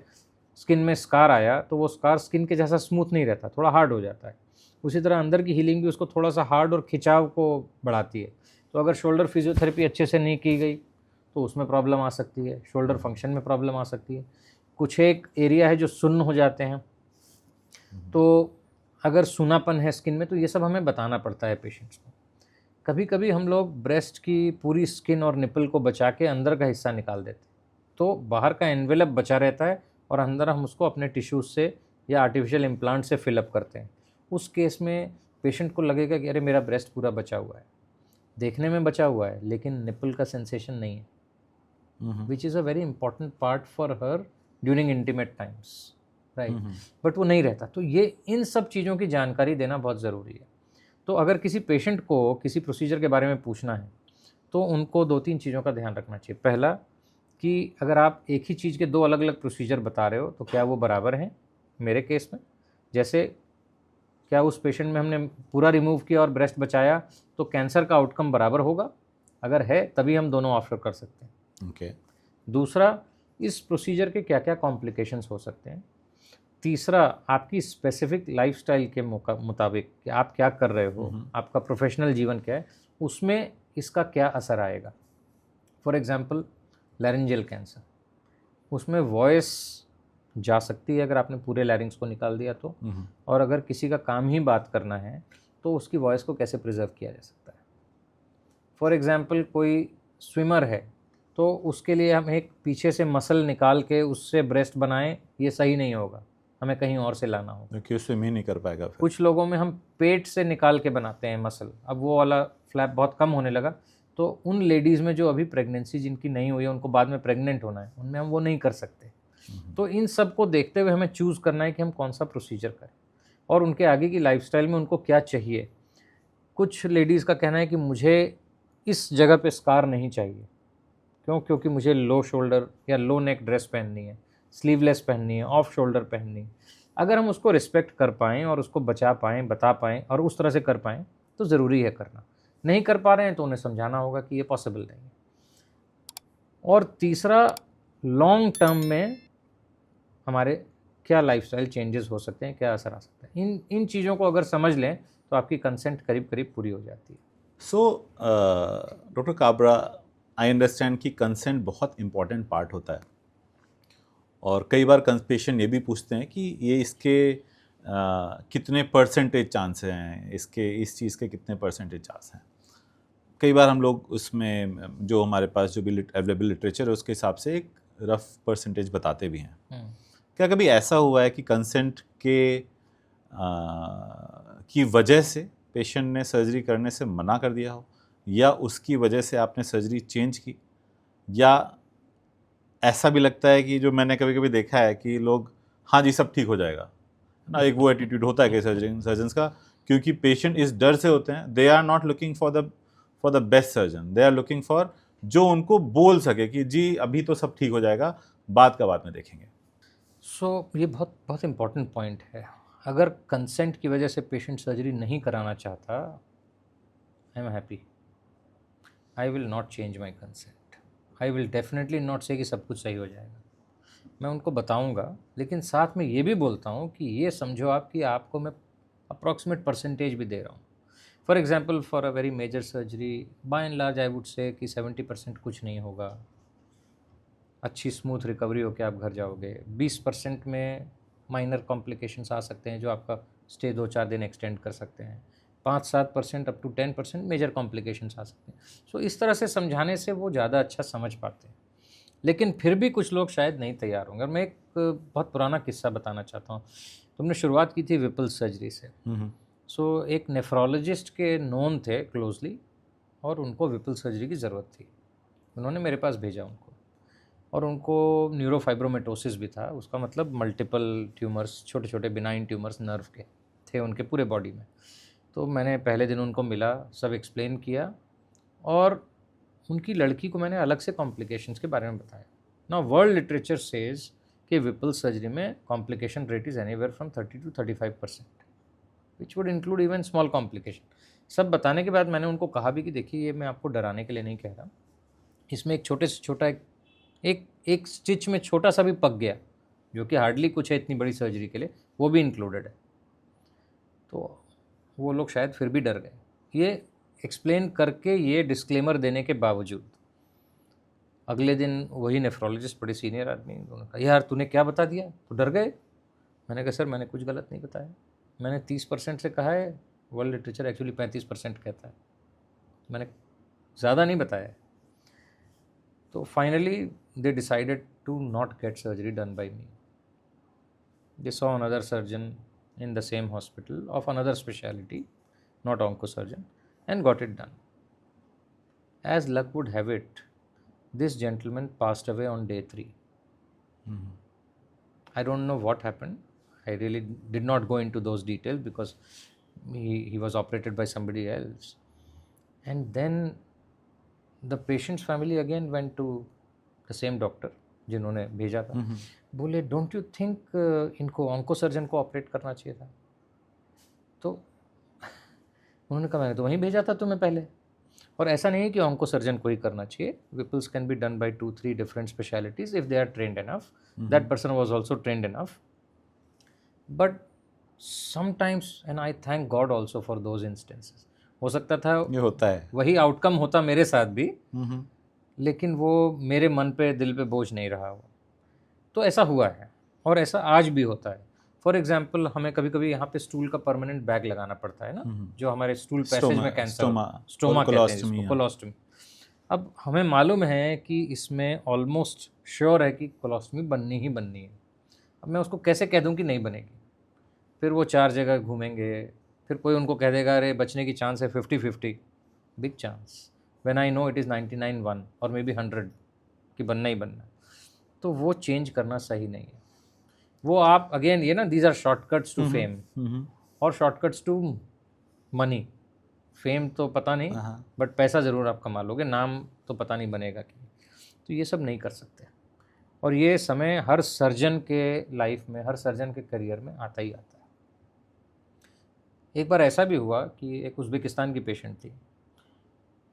स्किन में स्कार आया तो वो स्कार स्किन के जैसा स्मूथ नहीं रहता, थोड़ा हार्ड हो जाता है। उसी तरह अंदर की हीलिंग भी उसको थोड़ा सा हार्ड और खिंचाव को बढ़ाती है। तो अगर शोल्डर फिजियोथेरेपी अच्छे से नहीं की गई तो उसमें प्रॉब्लम आ सकती है, शोल्डर फंक्शन में प्रॉब्लम आ सकती है। कुछ एक एरिया है जो सुन्न हो जाते हैं, तो अगर सुनापन है स्किन में, तो ये सब हमें बताना पड़ता है पेशेंट्स को। कभी कभी हम लोग ब्रेस्ट की पूरी स्किन और निपल को बचा के अंदर का हिस्सा निकाल देते, तो बाहर का एनवेलप बचा रहता है और अंदर हम उसको अपने टिश्यूज से या आर्टिफिशियल इम्प्लांट से फिलअप करते हैं। उस केस में पेशेंट को लगेगा कि अरे मेरा ब्रेस्ट पूरा बचा हुआ है, देखने में बचा हुआ है लेकिन निपल का सेंसेशन नहीं है, which is a very important part for her during intimate times, right, but वो नहीं रहता। तो ये इन सब चीज़ों की जानकारी देना बहुत ज़रूरी है। तो अगर किसी पेशेंट को किसी प्रोसीजर के बारे में पूछना है तो उनको 2-3 चीज़ों का ध्यान रखना चाहिए। पहला कि अगर आप एक ही चीज़ के 2 अलग-अलग प्रोसीजर बता रहे हो तो क्या वो बराबर हैं? मेरे केस में जैसे क्या उस पेशेंट में हमने पूरा रिमूव किया और ब्रेस्ट बचाया तो कैंसर का आउटकम बराबर होगा? अगर है तभी हम दोनों ऑफ़र कर सकते हैं। ओके। दूसरा, इस प्रोसीजर के क्या-क्या कॉम्प्लिकेशंस हो सकते हैं? तीसरा, आपकी स्पेसिफिक लाइफ़स्टाइल के मुताबिक कि आप क्या कर रहे हो, आपका प्रोफेशनल जीवन क्या है, उसमें इसका क्या असर आएगा। फॉर एग्ज़ाम्पल लैरिंजियल कैंसर, उसमें वॉइस जा सकती है अगर आपने पूरे लैरिंग्स को निकाल दिया तो, और अगर किसी का काम ही बात करना है तो उसकी वॉइस को कैसे प्रिजर्व किया जा सकता है। फॉर एग्ज़ाम्पल कोई स्विमर है तो उसके लिए हम एक पीछे से मसल निकाल के उससे ब्रेस्ट बनाएं, ये सही नहीं होगा, हमें कहीं और से लाना होगा। क्योंकि स्विम ही नहीं कर पाएगा फिर। कुछ लोगों में हम पेट से निकाल के बनाते हैं मसल, अब वो वाला फ्लैप बहुत कम होने लगा, तो उन लेडीज़ में जो अभी प्रेगनेंसी जिनकी नहीं हुई है, उनको बाद में प्रेग्नेंट होना है, उनमें हम वो नहीं कर सकते। तो इन सब को देखते हुए हमें चूज़ करना है कि हम कौन सा प्रोसीजर करें और उनके आगे की लाइफस्टाइल में उनको क्या चाहिए। कुछ लेडीज़ का कहना है कि मुझे इस जगह पे स्कार नहीं चाहिए, क्यों? क्योंकि मुझे लो शोल्डर या लो नेक ड्रेस पहननी है, स्लीवलेस पहननी है, ऑफ शोल्डर पहननी है। अगर हम उसको रिस्पेक्ट कर पाएँ और उसको बचा पाएँ, बता पाएँ और उस तरह से कर पाएँ तो ज़रूरी है करना। नहीं कर पा रहे हैं तो उन्हें समझाना होगा कि ये पॉसिबल नहीं है। और तीसरा, लॉन्ग टर्म में हमारे क्या लाइफस्टाइल चेंजेस हो सकते हैं, क्या असर आ सकता है। इन चीज़ों को अगर समझ लें तो आपकी कंसेंट करीब करीब पूरी हो जाती है। So doctor Kabra, I understand कि कंसेंट बहुत इम्पॉर्टेंट पार्ट होता है, और कई बार पेशेंट ये भी पूछते हैं कि ये इसके कितने परसेंटेज चांस हैं, इसके इस चीज़ के कितने परसेंटेज चांस हैं। कई बार हम लोग उसमें जो हमारे पास जो भी अवेलेबल लिटरेचर है उसके हिसाब से एक रफ परसेंटेज बताते भी हैं। क्या कभी ऐसा हुआ है कि कंसेंट की वजह से पेशेंट ने सर्जरी करने से मना कर दिया हो, या उसकी वजह से आपने सर्जरी चेंज की, या ऐसा भी लगता है कि जो मैंने कभी कभी देखा है कि लोग हाँ जी सब ठीक हो जाएगा ना, एक वो एटीट्यूड होता है कि सर्जन्स का, क्योंकि पेशेंट इस डर से होते हैं, they are not looking for the best surgeon, they are looking for जो उनको बोल सके कि जी अभी तो सब ठीक हो जाएगा, बाद में देखेंगे। ये बहुत बहुत इम्पॉर्टेंट पॉइंट है। अगर कंसेंट की वजह से पेशेंट सर्जरी नहीं कराना चाहता, I am happy, I will not change my consent, I will definitely not say कि सब कुछ सही हो जाएगा। मैं उनको बताऊंगा, लेकिन साथ में ये भी बोलता हूँ कि ये समझो आप कि आपको मैं अप्रॉक्सीमेट परसेंटेज भी दे रहा हूँ। For example, for a very major surgery by and large I would say कि 70% कुछ नहीं होगा, अच्छी स्मूथ रिकवरी होकर आप घर जाओगे। 20% में माइनर कॉम्प्लिकेशंस आ सकते हैं जो आपका स्टे 2-4 दिन एक्सटेंड कर सकते हैं। 5-7% अप टू 10% मेजर कॉम्प्लिकेशंस आ सकते हैं। सो इस तरह से समझाने से वो ज़्यादा अच्छा समझ पाते हैं, लेकिन फिर भी कुछ लोग शायद नहीं तैयार होंगे। और मैं एक बहुत पुराना किस्सा बताना चाहता हूँ। तुमने शुरुआत की थी विपल सर्जरी से। सो एक नेफ्रोलॉजिस्ट के नोन थे क्लोजली, और उनको विपल सर्जरी की ज़रूरत थी। उन्होंने मेरे पास भेजा उनको, और उनको न्यूरोफाइब्रोमेटोसिस भी था। उसका मतलब मल्टीपल ट्यूमर्स, छोटे छोटे बिनाइन ट्यूमर्स नर्व के थे उनके पूरे बॉडी में। तो मैंने पहले दिन उनको मिला, सब एक्सप्लेन किया, और उनकी लड़की को मैंने अलग से कॉम्प्लिकेशंस के बारे में बताया। नाउ वर्ल्ड लिटरेचर सेज कि विपल सर्जरी में complication rate is anywhere from 30 to 35%, which would include even small complication. सब बताने के बाद मैंने उनको कहा भी कि देखिए, ये मैं आपको डराने के लिए नहीं कह रहा, इसमें एक छोटे से छोटा एक स्टिच में छोटा सा भी पक गया, जो कि हार्डली कुछ है इतनी बड़ी सर्जरी के लिए, वो भी इंक्लूडेड है। तो वो लोग शायद फिर भी डर गए। ये एक्सप्लेन करके, ये डिस्क्लेमर देने के बावजूद, अगले दिन वही नेफ्रोलॉजिस्ट, बड़े सीनियर आदमी, उन्होंने कहा यार तूने क्या बता दिया, तो डर गए। मैंने कहा सर मैंने कुछ गलत नहीं बताया, मैंने 30% से कहा है, वर्ल्ड लिटरेचर एक्चुअली 35% कहता है। मैंने ज़्यादा नहीं बताया। तो finally they decided to not get surgery done by me. They saw another surgeon in the same hospital of another specialty, not oncosurgeon, and got it done. As luck would have it, this gentleman passed away on day 3. I don't know what happened. I really did not go into those details because he was operated by somebody else. And then the patient's family again went to the same doctor जिन्होंने भेजा था। बोले डोंट यू थिंक इनको ऑन्कोसर्जन को ऑपरेट करना चाहिए था? तो उन्होंने कहा मैंने तो वहीं भेजा था तुम्हें पहले, और ऐसा नहीं है कि ऑन्कोसर्जन को ही करना चाहिए। Whipples can be done by 2-3 different specialities if they are trained enough. That person was also trained enough, but sometimes, and I thank God also for those instances, हो सकता था ये होता है, वही आउटकम होता मेरे साथ भी, लेकिन वो मेरे मन पे दिल पे बोझ नहीं रहा वो। तो ऐसा हुआ है और ऐसा आज भी होता है। फॉर एग्जाम्पल, हमें कभी कभी यहाँ पे स्टूल का परमानेंट बैग लगाना पड़ता है ना, जो हमारे स्टूल पैसेज में कैंसर, स्टोमा कहते हैं जिसको, कोलोस्टमी। अब हमें मालूम है कि इसमें ऑलमोस्ट श्योर है कि कोलोस्टमी बननी ही बननी है। अब मैं उसको कैसे कह दूँ कि नहीं बनेगी? फिर वो 4 जगह घूमेंगे, फिर कोई उनको कह देगा अरे बचने की चांस है 50-50, big chance, when I know it is 99-1 और मे बी 100 कि बनना ही बनना। तो वो चेंज करना सही नहीं है। वो आप अगेन ये ना, these are shortcuts to fame और शॉर्टकट्स टू मनी। फेम तो पता नहीं, बट पैसा ज़रूर आप कमा लोगे, नाम तो पता नहीं बनेगा कि। तो ये सब नहीं कर सकते, और ये समय हर सर्जन के लाइफ में, हर सर्जन के करियर में आता ही आता है। एक बार ऐसा भी हुआ कि एक उज़्बेकिस्तान की पेशेंट थी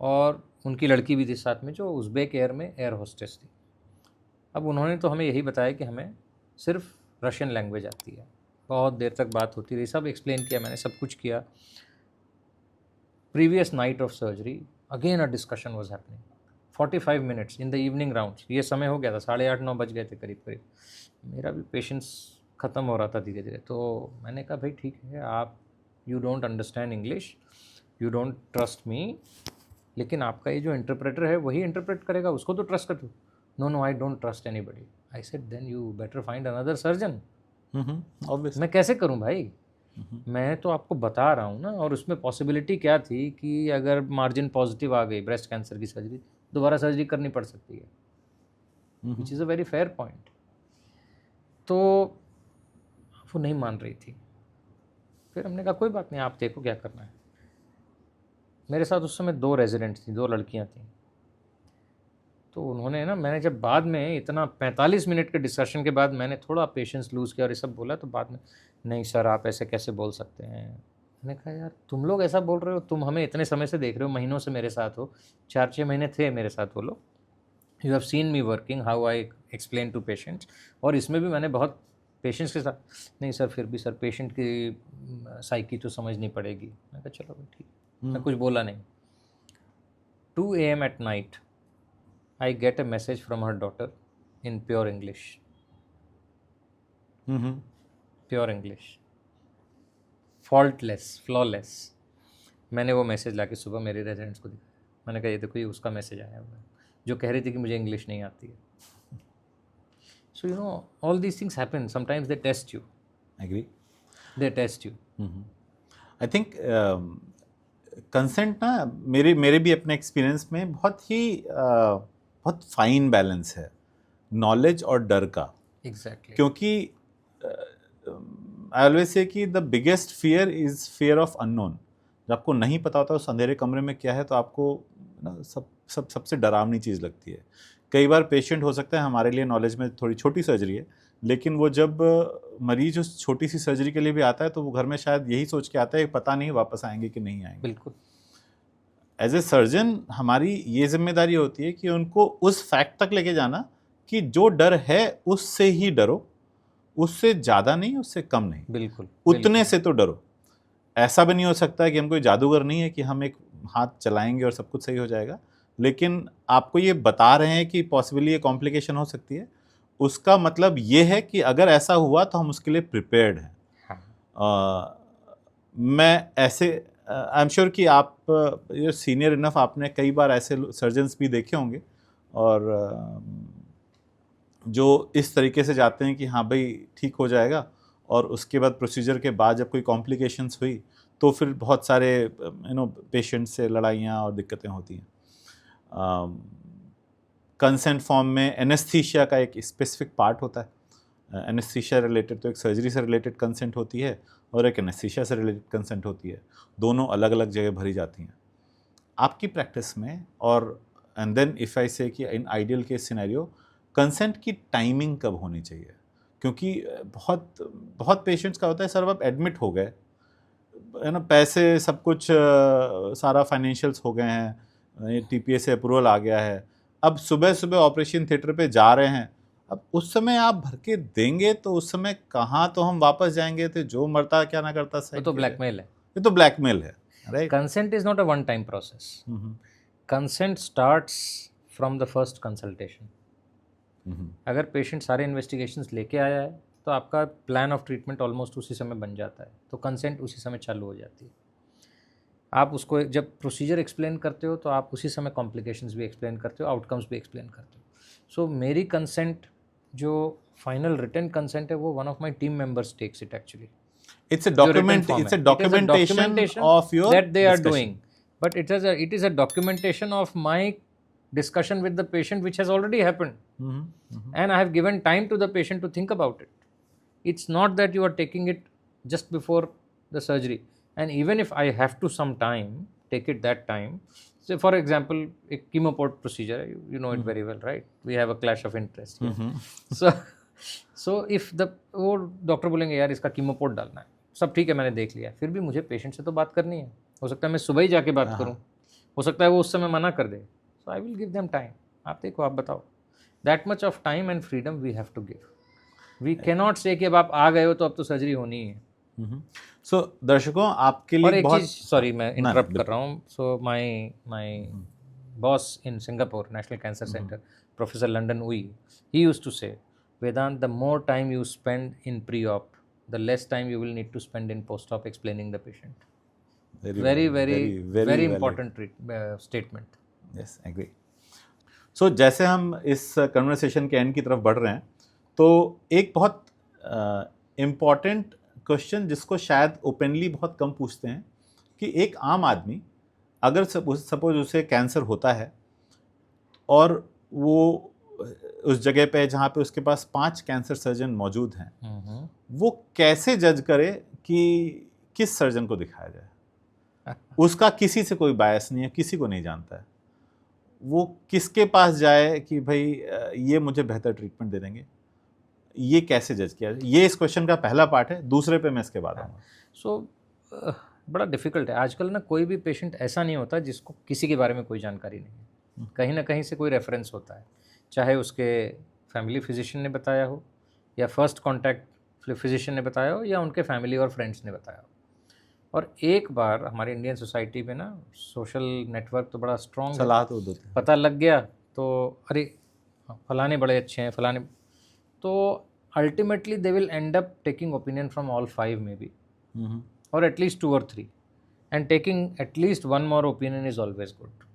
और उनकी लड़की भी थी साथ में, जो उज़्बेक एयर में एयर होस्टेस थी। अब उन्होंने तो हमें यही बताया कि हमें सिर्फ रशियन लैंग्वेज आती है। बहुत देर तक बात होती रही, सब एक्सप्लेन किया मैंने, सब कुछ किया। Previous night of surgery again a discussion was happening 45 minutes in the evening rounds. ये समय हो गया था, 8:30-9 बज गए थे करीब करीब। मेरा भी पेशेंस ख़त्म हो रहा था धीरे धीरे। तो मैंने कहा भाई ठीक है, आप you don't understand English, you don't trust me, लेकिन आपका ये जो इंटरप्रेटर है वही इंटरप्रेट करेगा, उसको तो ट्रस्ट कर दो। No I don't trust anybody. I said then you better find another surgeon. मैं कैसे करूं भाई? मैं तो आपको बता रहा हूं ना। और उसमें पॉसिबिलिटी क्या थी कि अगर मार्जिन पॉजिटिव आ गई ब्रेस्ट कैंसर की सर्जरी, दोबारा सर्जरी करनी पड़ सकती है, which is a very fair point. तो वो नहीं मान रही थी। फिर हमने कहा कोई बात नहीं, आप देखो क्या करना है। मेरे साथ उस समय 2 रेजिडेंट थी, 2 लड़कियां थी। तो उन्होंने ना, मैंने जब बाद में इतना 45 मिनट के डिस्कशन के बाद मैंने थोड़ा पेशेंस लूज़ किया और ये सब बोला, तो बाद में नहीं सर आप ऐसे कैसे बोल सकते हैं। मैंने कहा यार तुम लोग ऐसा बोल रहे हो, तुम हमें इतने समय से देख रहे हो, महीनों से मेरे साथ हो, 4-6 महीने थे मेरे साथ वो लोग। You have seen me working, how I explain to patients. और इसमें भी मैंने बहुत पेशेंट्स के साथ, नहीं सर फिर भी सर पेशेंट की साइकी तो समझनी पड़ेगी। मैं कहा चलो भाई ठीक। मैं कुछ बोला नहीं। 2 AM at night I get a message from her daughter in pure English. Pure English, faultless, flawless. मैंने वो मैसेज लाके सुबह मेरे रेजिडेंट्स को दिखाया। मैंने कहा ये देखो, ये उसका मैसेज आया हुआ है, जो कह रही थी कि मुझे इंग्लिश नहीं आती है। So you know all these things happen. Sometimes they test you. Agree. They test you. I think consent ना मेरे भी अपने एक्सपीरियंस में बहुत फाइन बैलेंस है नॉलेज और डर का। Exactly. क्योंकि आई ऑलवेज से कि the biggest fear is fear of unknown. जब आपको नहीं पता होता उस अंधेरे कमरे में क्या है, तो आपको ना सबसे डरावनी चीज़ लगती है। कई बार पेशेंट हो सकता है हमारे लिए नॉलेज में थोड़ी छोटी सर्जरी है, लेकिन वो जब मरीज उस छोटी सी सर्जरी के लिए भी आता है तो वो घर में शायद यही सोच के आता है पता नहीं वापस आएंगे कि नहीं आएंगे। बिल्कुल। एज ए सर्जन हमारी ये जिम्मेदारी होती है कि उनको उस फैक्ट तक लेके जाना कि जो डर है उससे ही डरो, उससे ज़्यादा नहीं, उससे कम नहीं, बिल्कुल उतने से तो डरो। ऐसा भी नहीं हो सकता कि हम कोई जादूगर नहीं है कि हम एक हाथ चलाएंगे और सब कुछ सही हो जाएगा, लेकिन आपको ये बता रहे हैं कि पॉसिबली ये कॉम्प्लिकेशन हो सकती है। उसका मतलब ये है कि अगर ऐसा हुआ तो हम उसके लिए प्रिपेयर्ड हैं। मैं ऐसे आई एम श्योर कि आप सीनियर इनफ, आपने कई बार ऐसे सर्जन्स भी देखे होंगे और जो इस तरीके से जाते हैं कि हाँ भाई ठीक हो जाएगा, और उसके बाद प्रोसीजर के बाद जब कोई कॉम्प्लिकेशंस हुई तो फिर बहुत सारे पेशेंट से लड़ाइयाँ और दिक्कतें होती हैं। कंसेंट फॉर्म में एनेस्थीसिया का एक स्पेसिफिक पार्ट होता है। एनेस्थीसिया रिलेटेड तो एक सर्जरी से रिलेटेड कंसेंट होती है और एक एनेस्थीसिया से रिलेटेड कंसेंट होती है, दोनों अलग अलग जगह भरी जाती हैं आपकी प्रैक्टिस में। और एंड देन इफ़ आई से कि in ideal case scenario consent की टाइमिंग कब होनी चाहिए, क्योंकि बहुत पेशेंट्स का होता है सर अब एडमिट हो गए है ना, पैसे सब कुछ सारा फाइनेंशियल्स हो गए हैं, टीपीए से अप्रूवल आ गया है, अब सुबह सुबह ऑपरेशन थिएटर पे जा रहे हैं, अब उस समय आप भर के देंगे तो उस समय कहाँ तो हम वापस जाएंगे, तो जो मरता क्या ना करता सही, तो ब्लैकमेल है, ये तो ब्लैकमेल है, right. Consent is not a one time process, consent starts from the first consultation. अगर पेशेंट सारे इन्वेस्टिगेशंस लेके आया है तो आपका प्लान ऑफ ट्रीटमेंट ऑलमोस्ट उसी समय बन जाता है, तो कंसेंट उसी समय चालू हो जाती है। आप उसको जब प्रोसीजर एक्सप्लेन करते हो तो आप उसी समय कॉम्प्लिकेशंस भी एक्सप्लेन करते हो, आउटकम्स भी एक्सप्लेन करते हो। सो मेरी कंसेंट जो फाइनल रिटन कंसेंट है वो one of my team members takes it actually. It's a documentation of your that they are discussion. doing, but it is a documentation of my discussion with the patient which has already happened. And I have given time to the patient to think about it. It's not that you are taking it just before the surgery. And even if I have to some time take it that time, say for example a chemoport procedure, you know it very well, right? We have a clash of interest here. so if the वो डॉक्टर बोलेंगे यार इसका कीमोपोर्ट डालना है, सब ठीक है मैंने देख लिया, फिर भी मुझे पेशेंट से तो बात करनी है, हो सकता है मैं सुबह ही जाके बात करूं, हो सकता है वो उस समय मना कर दे, so I will give them time. आप देखो, आप बताओ, that much of time and freedom we have to give. We can not say कि अब आप आ गए हो तो अब तो सर्जरी होनी ही है। सो दर्शकों आपके लिए और एक बहुत चीज़, सॉरी मैं इंटरप्ट कर रहा हूँ, so my boss in Singapore national cancer centre, professor London उई, ही यूज्ड टू से, Vedant, the more time you spend in pre-op, the less time you will need to spend in post-op explaining the patient. Very important statement. Yes, agree. So जैसे हम इस कन्वर्सेशन के एंड की तरफ बढ़ रहे हैं, तो एक बहुत इम्पॉर्टेंट क्वेश्चन जिसको शायद ओपनली बहुत कम पूछते हैं, कि एक आम आदमी अगर सपोज उसे कैंसर होता है और वो उस जगह पे जहाँ पे उसके पास 5 कैंसर सर्जन मौजूद हैं, वो कैसे जज करे कि किस सर्जन को दिखाया जाए? उसका किसी से कोई बायस नहीं है, किसी को नहीं जानता है, वो किसके पास जाए कि भाई ये मुझे बेहतर ट्रीटमेंट दे देंगे, ये कैसे जज किया? ये इस क्वेश्चन का पहला पार्ट है, दूसरे पे मैं इसके बाद आऊँगा। सो बड़ा डिफिकल्ट है आजकल ना, कोई भी पेशेंट ऐसा नहीं होता जिसको किसी के बारे में कोई जानकारी नहीं है, कहीं ना कहीं से कोई रेफरेंस होता है, चाहे उसके फैमिली फिजिशियन ने बताया हो, या फर्स्ट कांटेक्ट फिजिशियन ने बताया हो, या उनके फैमिली और फ्रेंड्स ने बताया हो। और एक बार हमारी इंडियन सोसाइटी में ना सोशल नेटवर्क तो बड़ा स्ट्रॉन्ग सलाह तो देते हैं, पता लग गया तो अरे फलाने बड़े अच्छे हैं, फलाने, तो ultimately they will and up taking opinion from all 5 may be, or at least 2 or 3, and taking at least one more opinion is always good.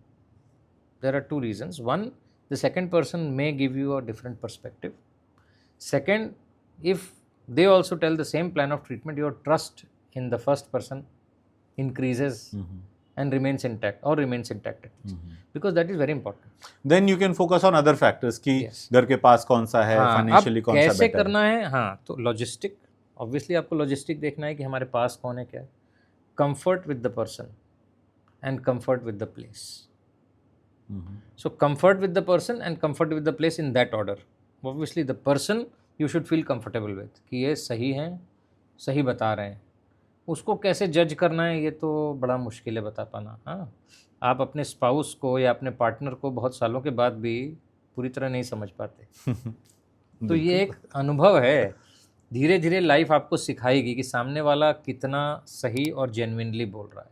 There are 2 reasons. One, the second person may give you a different perspective. Second, if they also tell the same plan of treatment, your trust in the first person increases and remains intact, or remains intact at least, because that is very important. Then you can focus on other factors कि घर के पास कौन सा है, फाइनेंशियली कौन सा बेटर है, कैसे करना है। हाँ, तो लॉजिस्टिक, ऑब्वियसली आपको लॉजिस्टिक देखना है कि हमारे पास कौन है, क्या है, comfort with the person and comfort with the place. So comfort with the person and comfort with the place in that order. Obviously the person you should feel comfortable with, कि ये सही हैं, सही बता रहे हैं। उसको कैसे जज करना है ये तो बड़ा मुश्किल है बता पाना। हाँ, आप अपने स्पाउस को या अपने पार्टनर को बहुत सालों के बाद भी पूरी तरह नहीं समझ पाते तो ये एक अनुभव है, धीरे धीरे लाइफ आपको सिखाएगी कि सामने वाला कितना सही और जेन्युइनली बोल रहा है।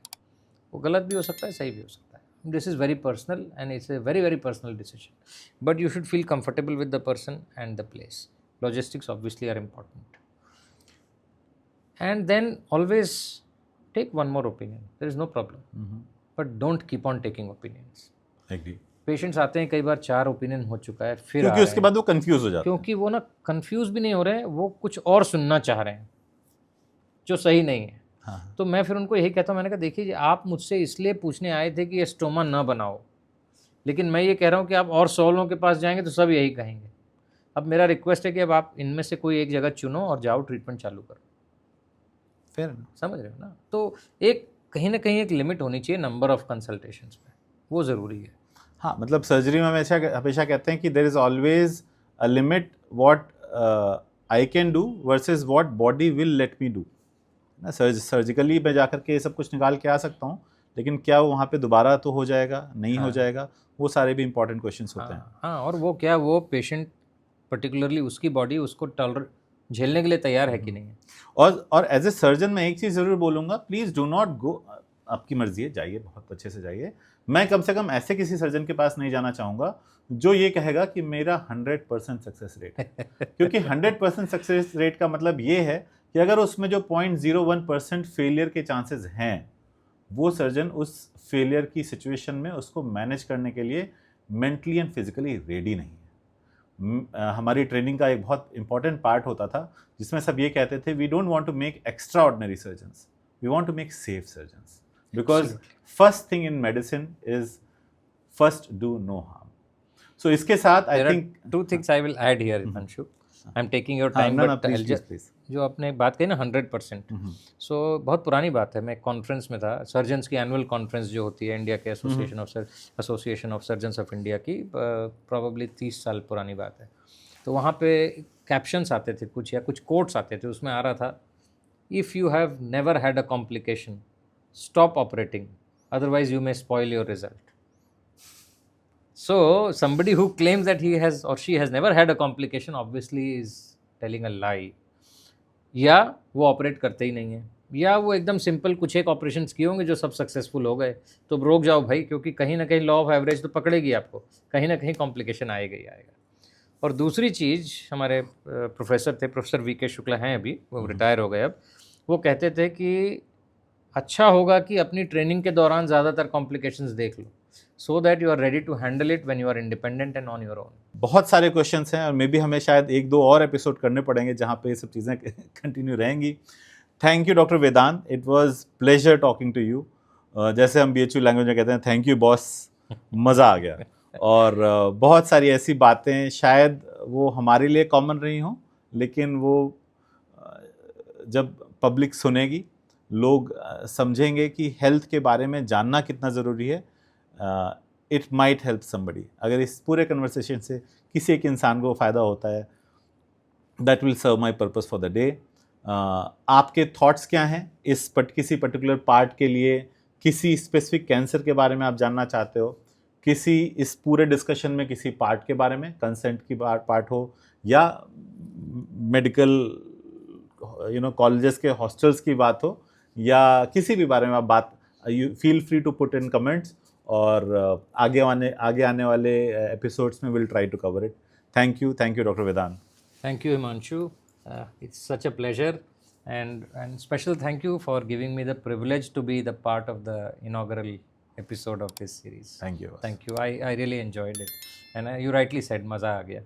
वो गलत भी हो सकता है, सही भी हो सकता है। This is very personal and it's a very very personal decision, but you should feel comfortable with the person and the place. Logistics obviously are important, and then always take one more opinion, there is no problem, but don't keep on taking opinions. Agree, patients आते हैं कई बार 4 ओपिनियन हो चुका है फिर क्योंकि उसके बाद वो कंफ्यूज हो जाते हैं। क्योंकि वो ना कंफ्यूज भी नहीं हो रहे हैं, वो कुछ और सुनना चाह रहे हैं जो सही नहीं है। हाँ, तो मैं फिर उनको यही कहता हूँ, मैंने कहा देखिए आप मुझसे इसलिए पूछने आए थे कि ये स्टोमा ना बनाओ, लेकिन मैं ये कह रहा हूँ कि आप और 100 लोगों के पास जाएंगे तो सब यही कहेंगे। अब मेरा रिक्वेस्ट है कि अब आप इनमें से कोई एक जगह चुनो और जाओ ट्रीटमेंट चालू करो। फिर समझ रहे हो ना? तो एक कहीं ना कहीं एक लिमिट होनी चाहिए नंबर ऑफ कंसल्टेशंस पे, वो ज़रूरी है। हाँ, मतलब सर्जरी में हमेशा हमेशा कहते हैं कि there is always a limit what I can do versus what body will let me do ना। सर्जिकली मैं जाकर के ये सब कुछ निकाल के आ सकता हूँ, लेकिन क्या वो वहाँ पे दोबारा तो हो जाएगा, नहीं हो जाएगा, वो सारे भी इंपॉर्टेंट क्वेश्चंस होते हैं। हाँ, और वो क्या वो पेशेंट पर्टिकुलरली उसकी बॉडी उसको झेलने के लिए तैयार है कि नहीं है। और एज ए सर्जन मैं एक चीज़ ज़रूर बोलूँगा, प्लीज़ डू नॉट गो, आपकी मर्जी है, जाइए, बहुत अच्छे से जाइए। मैं कम से कम ऐसे किसी सर्जन के पास नहीं जाना चाहूँगा जो ये कहेगा कि मेरा 100% सक्सेस रेट है। क्योंकि 100% सक्सेस रेट का मतलब ये है कि अगर उसमें जो 0.01% फेलियर के चांसेस हैं, वो सर्जन उस फेलियर की सिचुएशन में उसको मैनेज करने के लिए मेंटली एंड फिजिकली रेडी नहीं है। हमारी ट्रेनिंग का एक बहुत इंपॉर्टेंट पार्ट होता था जिसमें सब ये कहते थे, we don't want to make extraordinary surgeons, we want to make safe surgeons, because first thing in medicine is first do no harm. So इसके साथ I think 2 things I will add here, Himanshu. I'm taking your time, but I'll just जो आपने बात कही ना 100%, सो बहुत पुरानी बात है। मैं कॉन्फ्रेंस में था, सर्जन्स की एनुअल कॉन्फ्रेंस जो होती है इंडिया के association of surgeons of India की, प्रॉबेबली 30 साल पुरानी बात है। तो वहाँ पे कैप्शंस आते थे कुछ, या कुछ कोट्स आते थे, उसमें आ रहा था, if you have never had a complication stop operating, otherwise you may spoil your result. So somebody who claims that he has or she has never had a complication obviously is telling a lie. या वो ऑपरेट करते ही नहीं है, या वो एकदम सिंपल कुछ एक ऑपरेशंस किए होंगे जो सब सक्सेसफुल हो गए। तो रोक जाओ भाई, क्योंकि कहीं ना कहीं लॉ ऑफ एवरेज तो पकड़ेगी आपको, कहीं ना कहीं कॉम्प्लिकेशन आएगा ही आएगा। और दूसरी चीज़, हमारे प्रोफेसर थे, प्रोफेसर वी.के. शुक्ला हैं अभी, वो रिटायर हो गए अब, वो कहते थे कि अच्छा होगा कि अपनी ट्रेनिंग के दौरान ज़्यादातर कॉम्प्लिकेशंस देख लो, so that you are ready to handle it when you are independent and on your own. बहुत सारे क्वेश्चंस हैं और मे बी हमें शायद 1-2 और एपिसोड करने पड़ेंगे जहाँ पे ये सब चीज़ें कंटिन्यू रहेंगी। Thank you doctor Vedant, it was pleasure talking to you. जैसे हम BHU लैंग्वेज में कहते हैं, थैंक यू बॉस, मज़ा आ गया। और बहुत सारी ऐसी बातें शायद वो हमारे लिए कॉमन रही हों, लेकिन वो जब पब्लिक सुनेगी, लोग समझेंगे कि हेल्थ के बारे में जानना कितना ज़रूरी है। It might help somebody. अगर इस पूरे कन्वर्सेशन से किसी एक इंसान को फ़ायदा होता है, that will serve my purpose for the day. आपके थॉट्स क्या हैं इस किसी पर्टिकुलर पार्ट के लिए, किसी स्पेसिफिक कैंसर के बारे में आप जानना चाहते हो, किसी इस पूरे डिस्कशन में किसी पार्ट के बारे में, कंसेंट की पार्ट हो या मेडिकल कॉलेजेस के हॉस्टल्स की बात हो, या किसी भी बारे में आप बात, you feel free to put in comments, और आगे आने वाले एपिसोड्स में will try to cover it. Thank you doctor Vedant. Thank you Himanshu, it's such a pleasure, and special thank you for giving me the privilege to be the part of the inaugural episode of this series. Thank you. I really enjoyed it, and you rightly said, मज़ा आ गया।